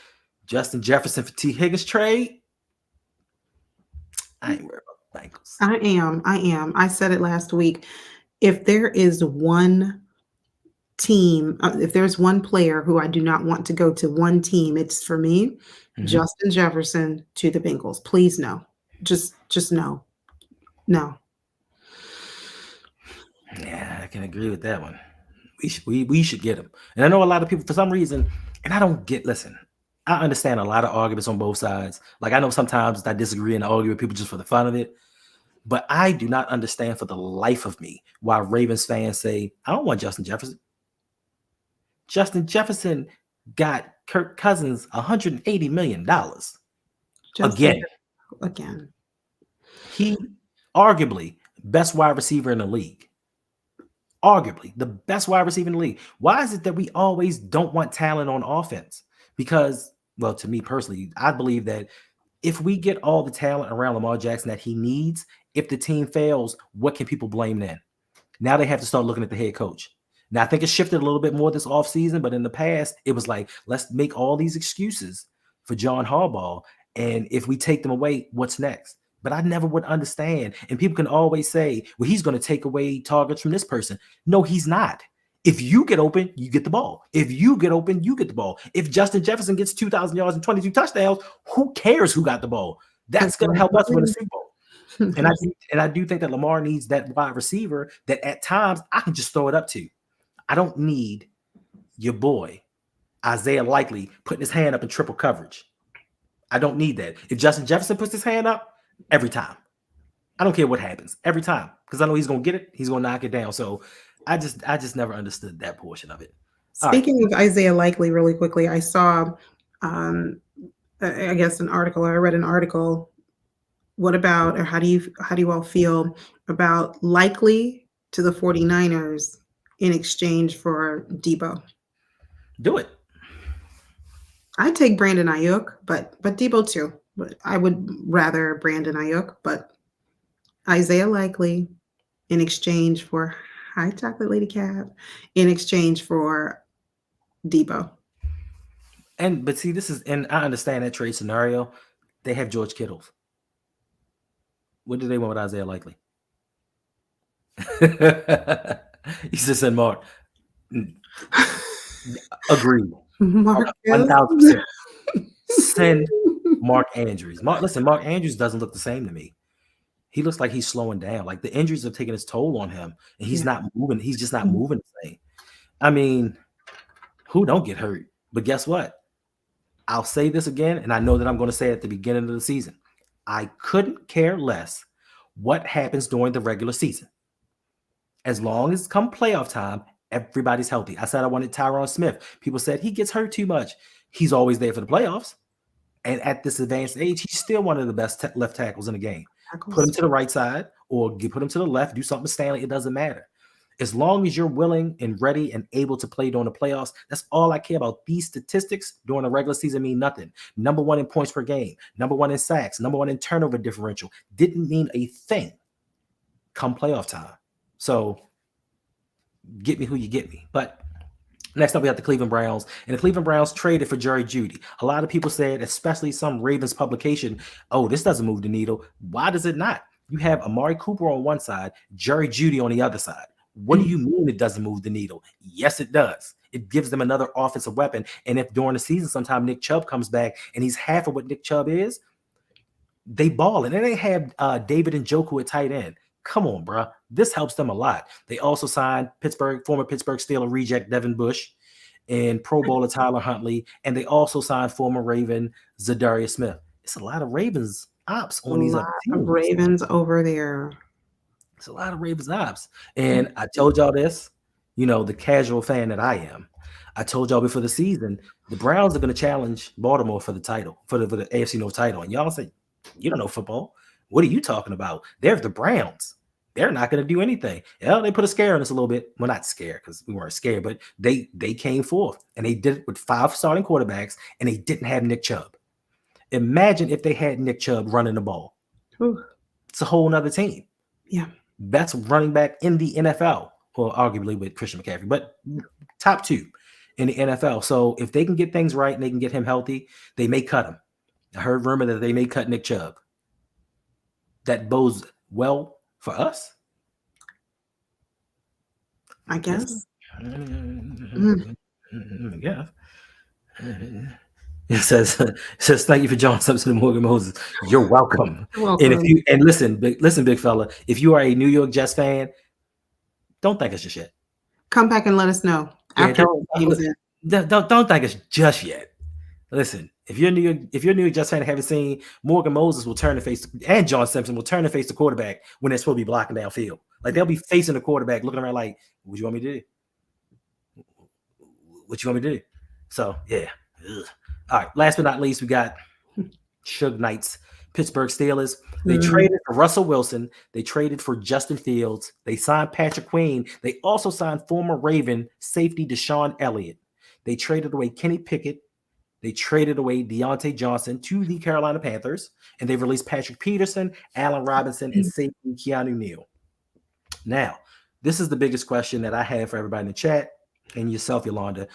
Justin Jefferson for T. Higgins trade, I ain't worried about the Bengals. I am. I said it last week. If there is one team, if there's one player who I do not want to go to one team, it's for me, Mhm. Justin Jefferson to the Bengals. Please no. Just no. No. Yeah, I can agree with that one. We should get him. And I know a lot of people for some reason, and I don't get. Listen, I understand a lot of arguments on both sides. Like I know sometimes I disagree and I argue with people just for the fun of it. But I do not understand for the life of me why Ravens fans say I don't want Justin Jefferson. Justin Jefferson got Kirk Cousins $180 million. Just say Again, it again. he arguably best wide receiver in the league. Arguably the best wide receiver in the league. Why is it that we always don't want talent on offense? Because, well, to me personally, I believe that if we get all the talent around Lamar Jackson that he needs, if the team fails, what can people blame then? Now they have to start looking at the head coach. Now I think it shifted a little bit more this offseason, but in the past, it was like, let's make all these excuses for John Harbaugh. And if we take them away, what's next? But I never would understand. And people can always say, well, he's going to take away targets from this person. No, he's not. If you get open, you get the ball. If you get open, you get the ball. If Justin Jefferson gets 2,000 yards and 22 touchdowns, who cares who got the ball? That's going to help us win the Super Bowl. And I do think that Lamar needs that wide receiver that at times I can just throw it up to. I don't need your boy Isaiah Likely putting his hand up in triple coverage. I don't need that. If Justin Jefferson puts his hand up, every time. I don't care what happens. Every time. Because I know he's gonna get it, he's gonna knock it down. So I just never understood that portion of it. All right. Speaking of Isaiah Likely, really quickly, I saw, um, I guess an article, or I read an article. What about, or how do you all feel about Likely to the 49ers in exchange for Debo? Do it. I'd take Brandon Ayuk, but Debo too. But I would rather Brandon Ayuk, but Isaiah Likely in exchange for, hi Chocolate Lady Cab, in exchange for Debo. But see, and I understand that trade scenario. They have George Kittles. What do they want with Isaiah Likely? He just said Mark. Agreed. Marcus. 1,000%. Send Mark Andrews. Mark Andrews doesn't look the same to me. He looks like he's slowing down. Like the injuries have taken its toll on him, and he's Yeah. not moving. He's just not moving the same. I mean, who don't get hurt? But guess what? I'll say this again, and I know that I'm going to say it at the beginning of the season. I couldn't care less what happens during the regular season. As long as come playoff time, everybody's healthy. I said I wanted Tyron Smith. People said he gets hurt too much. He's always there for the playoffs. And at this advanced age, he's still one of the best left tackles in the game. Put him Tackles. to the right side or put him to the left, do something with Stanley. It doesn't matter. As long as you're willing and ready and able to play during the playoffs, that's all I care about. These statistics during the regular season mean nothing. Number one in points per game, number one in sacks, number one in turnover differential didn't mean a thing come playoff time. So get me who you get me. But next up, we have the Cleveland Browns, and the Cleveland Browns traded for Jerry Jeudy. A lot of people said, especially some Ravens publication, "Oh, this doesn't move the needle." Why does it not? You have Amari Cooper on one side, Jerry Jeudy on the other side. What do you mean it doesn't move the needle? Yes, it does. It gives them another offensive weapon. And if during the season sometime Nick Chubb comes back and he's half of what Nick Chubb is, they ball. And then they have David Njoku at tight end. Come on, bro. This helps them a lot. They also signed former Pittsburgh Steelers reject Devin Bush and Pro Bowler Tyler Huntley. And they also signed former Raven Zadarius Smith. It's a lot of Ravens ops on these other teams. Ravens over there. It's a lot of Ravens ops. And I told y'all this, the casual fan that I am. I told y'all before the season, the Browns are going to challenge Baltimore for the title, for the AFC North title. And y'all say, you don't know football. What are you talking about? They're the Browns. They're not going to do anything. Yeah, they put a scare on us a little bit. Well, not scare because we weren't scared, but they came forth and they did it with 5 starting quarterbacks and they didn't have Nick Chubb. Imagine if they had Nick Chubb running the ball. Ooh. It's a whole nother team. Yeah. Best running back in the NFL, or arguably with Christian McCaffrey, but top 2 in the NFL. So if they can get things right and they can get him healthy, they may cut him. I heard rumor that they may cut Nick Chubb. That bodes well for us, I guess. Yeah. It says, thank you for John Simpson and Morgan Moses. You're welcome. You're welcome. And listen, big fella, if you are a New York Jets fan, don't think it's just yet. Come back and let us know. Don't think it's just yet. Listen, if you're a New York Jets fan and haven't seen, Morgan Moses will turn and face, and John Simpson will turn and face the quarterback when they're supposed to be blocking downfield. Like they'll be facing the quarterback, looking around like, "What you want me to do? What you want me to do?" So yeah. Ugh. All right. Last but not least, we got Suge Knight's Pittsburgh Steelers. They traded for Russell Wilson. They traded for Justin Fields. They signed Patrick Queen. They also signed former Raven safety Deshaun Elliott. They traded away Kenny Pickett. They traded away Deontay Johnson to the Carolina Panthers, and they've released Patrick Peterson, Allen Robinson, and safety Keanu Neal. Now, this is the biggest question that I have for everybody in the chat and yourself, Yolanda.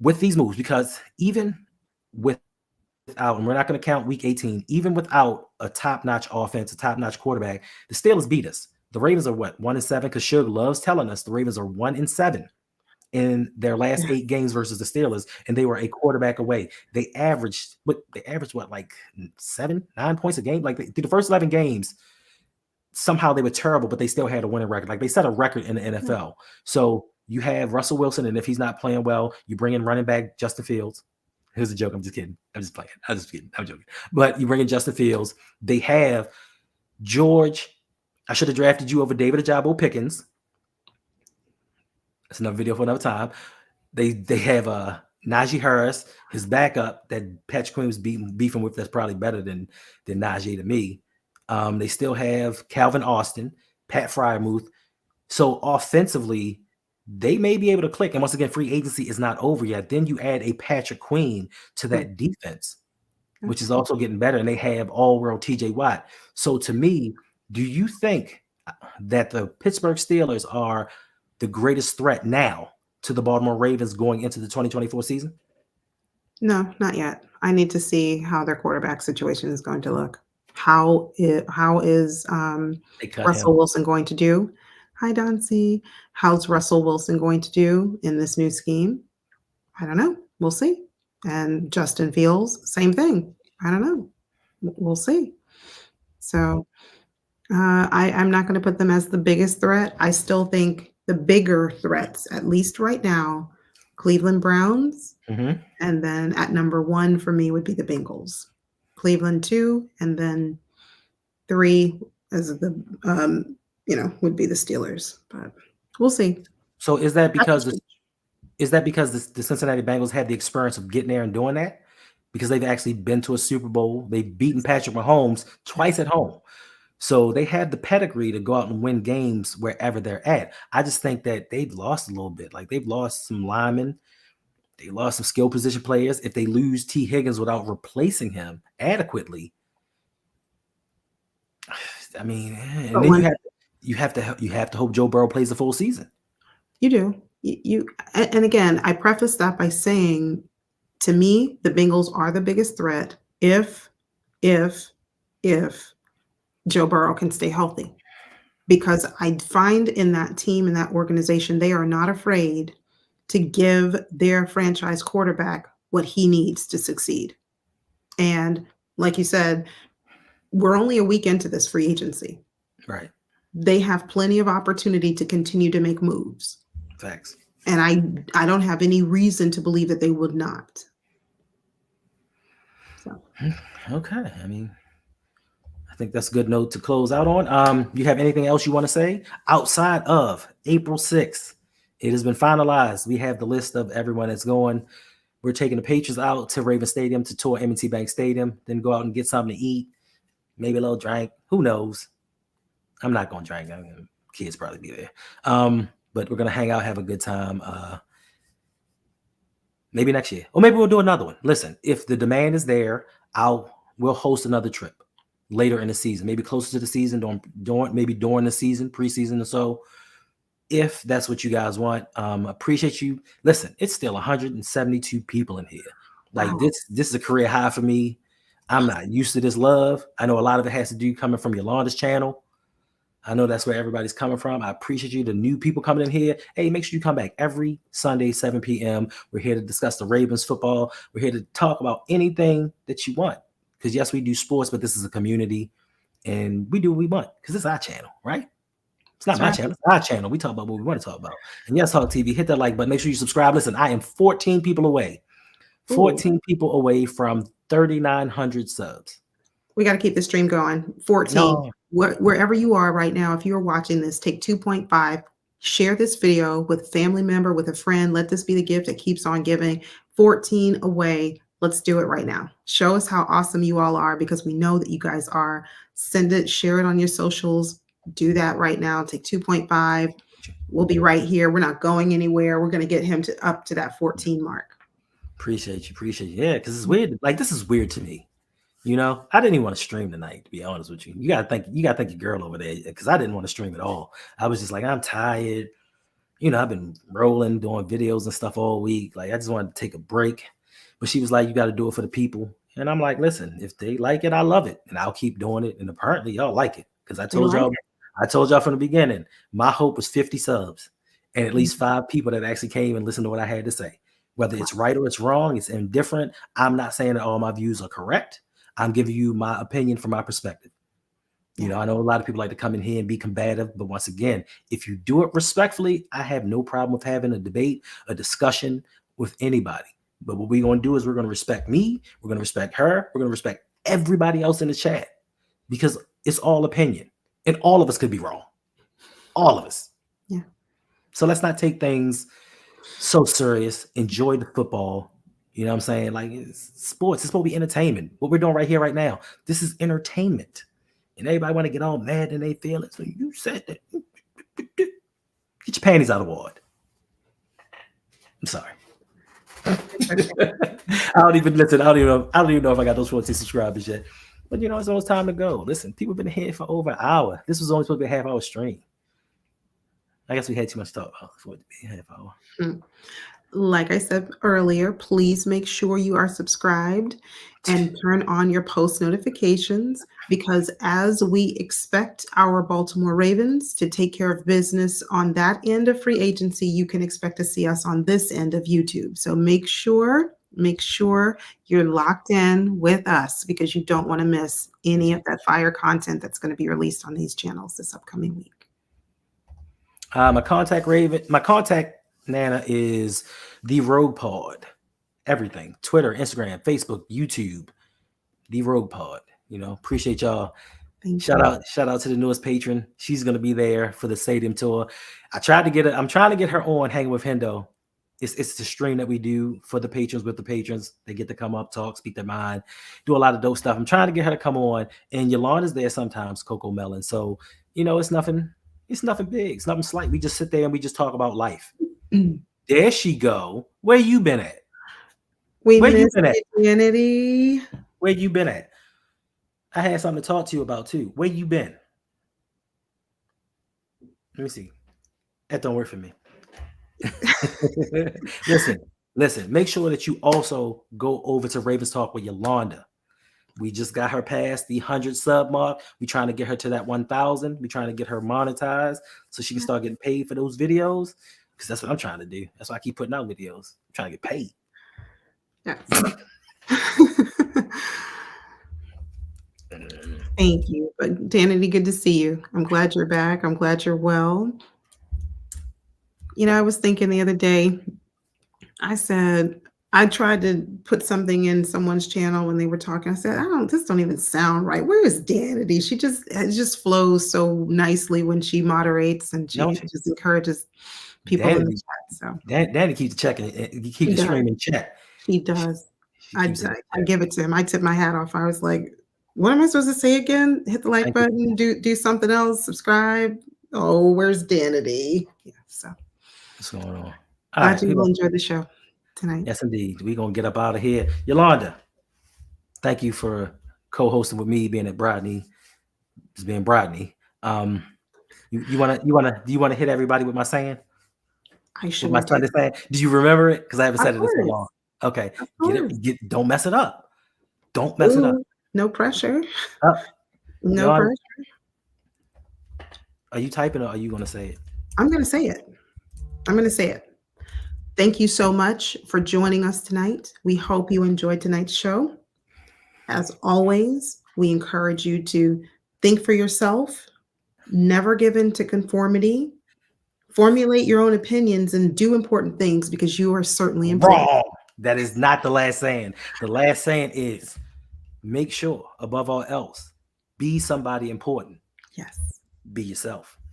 With these moves, because even without, and we're not going to count week 18, even without a top-notch offense, a top-notch quarterback, the Steelers beat us. The Ravens are what, 1-7? Because Suge loves telling us the Ravens are 1-7 in their last 8 games versus the Steelers, and they were a quarterback away. They averaged what, like 7-9 points a game? Like through the first 11 games, somehow they were terrible, but they still had a winning record. Like they set a record in the NFL. So you have Russell Wilson, and if he's not playing well, you bring in running back Justin Fields. Here's a joke. I'm just kidding. I'm just playing. I'm just kidding. I'm joking. But you bring in Justin Fields. They have George. I should have drafted you over David Ajabo Pickens. That's another video for another time. They have Najee Harris, his backup that Patrick Queen was beefing with. That's probably better than Najee to me. They still have Calvin Austin, Pat Fryermuth. So offensively, they may be able to click. And once again, free agency is not over yet. Then you add a Patrick Queen to that defense, which is also getting better. And they have all-world TJ Watt. So to me, do you think that the Pittsburgh Steelers are the greatest threat now to the Baltimore Ravens going into the 2024 season? No, not yet. I need to see how their quarterback situation is going to look. How is Russell Wilson going to do? Hi, Doncy. How's Russell Wilson going to do in this new scheme? I don't know. We'll see. And Justin Fields, same thing. I don't know. We'll see. So I'm not going to put them as the biggest threat. I still think the bigger threats, at least right now, Cleveland Browns. Mm-hmm. And then at number 1 for me would be the Bengals. Cleveland 2, and then 3 as the would be the Steelers, but we'll see. So is that because the Cincinnati Bengals had the experience of getting there and doing that? Because they've actually been to a Super Bowl, they've beaten Patrick Mahomes twice at home. So they had the pedigree to go out and win games wherever they're at. I just think that they've lost a little bit. Like they've lost some linemen. They lost some skill position players. If they lose T. Higgins without replacing him adequately, I mean, and then you have to hope Joe Burrow plays the full season. You do. And again, I preface that by saying, to me, the Bengals are the biggest threat if if if Joe Burrow can stay healthy. Because I find in that team, in that organization, they are not afraid to give their franchise quarterback what he needs to succeed. And like you said, we're only a week into this free agency. Right. They have plenty of opportunity to continue to make moves. Facts. And I don't have any reason to believe that they would not. So. Okay. I mean, I think that's a good note to close out on. You have anything else you want to say outside of April 6th? It has been finalized. We have the list of everyone that's going. We're taking the Patriots out to Raven Stadium to tour M&T Bank Stadium, then go out and get something to eat, maybe a little drink. Who knows? I'm not going to drink. I mean, kids probably be there. But we're going to hang out, have a good time. Maybe next year. Or maybe we'll do another one. Listen, if the demand is there, we'll host another trip later in the season, maybe closer to the season, during the season, preseason or so. If that's what you guys want, appreciate you. Listen, it's still 172 people in here. Like Wow. this is a career high for me. I'm not used to this love. I know a lot of it has to do coming from Yolanda's channel. I know that's where everybody's coming from. I appreciate you, the new people coming in here. Hey, make sure you come back every Sunday, 7 p.m. We're here to discuss the Ravens football. We're here to talk about anything that you want. Because yes, we do sports, but this is a community, and we do what we want because it's our channel, right? It's not my channel. It's our channel. We talk about what we want to talk about. And yes, Talk TV, hit that like button. Make sure you subscribe. Listen, I am 14 people away. 14 people away from 3,900 subs. We got to keep the stream going. 14. No. Wherever you are right now, if you're watching this, take 2.5, share this video with a family member, with a friend. Let this be the gift that keeps on giving. 14 away. Let's do it right now. Show us how awesome you all are, because we know that you guys are. Send it, share it on your socials. Do that right now. Take 2.5. We'll be right here. We're not going anywhere. We're going to get him up to that 14 mark. Appreciate you. Yeah, because it's weird. Like, this is weird to me. You know, I didn't even want to stream tonight, to be honest with you. You gotta thank your girl over there, because I didn't want to stream at all. I was just like, I'm tired. You know, I've been rolling, doing videos and stuff all week. Like, I just wanted to take a break. But she was like, you got to do it for the people. And I'm like, listen, if they like it, I love it, and I'll keep doing it. And apparently, y'all like it, because I told y'all from the beginning, my hope was 50 subs and at least 5 people that actually came and listened to what I had to say. Whether it's right or it's wrong, it's indifferent. I'm not saying that all my views are correct. I'm giving you my opinion from my perspective. You know, I know a lot of people like to come in here and be combative, but once again, if you do it respectfully, I have no problem with having a debate, a discussion with anybody. But what we're going to do is we're going to respect me. We're going to respect her. We're going to respect everybody else in the chat, because it's all opinion, and all of us could be wrong. All of us. Yeah. So let's not take things so serious. Enjoy the football. You know what I'm saying? Like, it's sports. It's supposed to be entertainment. What we're doing right here, right now, this is entertainment. And everybody want to get all mad and they feel it. So you said that. Get your panties out of the ward. I'm sorry. I don't even know if I got those 14 subscribers yet. But you know, it's almost time to go. Listen, people have been here for over an hour. This was only supposed to be a half-hour stream. I guess we had too much to talk about for it to be a half hour. Like I said earlier, please make sure you are subscribed and turn on your post notifications, because as we expect our Baltimore Ravens to take care of business on that end of free agency, you can expect to see us on this end of YouTube. So make sure you're locked in with us, because you don't want to miss any of that fire content that's going to be released on these channels this upcoming week. My contact Nana is the Rogue Pod. Everything. Twitter, Instagram, Facebook, YouTube. The Rogue Pod. You know, appreciate y'all. Shout out to the newest patron. She's gonna be there for the stadium tour. I'm trying to get her on Hanging with Hendo. It's the stream that we do for the patrons with the patrons. They get to come up, talk, speak their mind, do a lot of dope stuff. I'm trying to get her to come on. And Yolanda's there sometimes, Coco Melon. So, you know, it's nothing big. It's nothing slight. We just sit there and we just talk about life. There she go. Where you been at? Where you been at? Where you been at? I had something to talk to you about too. Where you been? Let me see. That don't work for me. listen. Make sure that you also go over to Ravens Talk with Yolanda. We just got her past the 100 sub mark. We trying to get her to that 1,000. We trying to get her monetized so she can start getting paid for those videos. Because that's what I'm trying to do. That's why I keep putting out videos. I'm trying to get paid. Yes. Thank you. But Danity, good to see you. I'm glad you're back. I'm glad you're well. I was thinking the other day, I said, I tried to put something in someone's channel when they were talking. I said, this don't even sound right. Where is Danity? It just flows so nicely when she moderates and she No, just encourages people in the Danny, chat. So Danny keeps checking. He keeps she the does. stream in chat. She does. She I keeps it. give it to him. I tip my hat off. I was like, what am I supposed to say again? Hit the like Thank button, do something else, subscribe. Oh, where's Danity? Yeah, so What's going on? All glad right, you will enjoy the show tonight. yes, indeed. We're gonna get up out of here. Yolanda, thank you for co-hosting with me, being at Brodney, just being Brodney. You wanna hit everybody with my saying? I sure With my Sunday saying? Do you remember it? Because I haven't Of said it in so course. long. Okay, Of get course. it. Don't mess it up. Don't mess it up. Ooh, no pressure. Up. No Yolanda, pressure. are you typing or are you gonna say it? I'm going to say it. I'm going to say it. Thank you so much for joining us tonight. We hope you enjoyed tonight's show. As always, we encourage you to think for yourself, never give in to conformity, formulate your own opinions, and do important things because you are certainly important. Wrong. That is not the last saying. The last saying is make sure, above all else, be somebody important. Yes. Be yourself.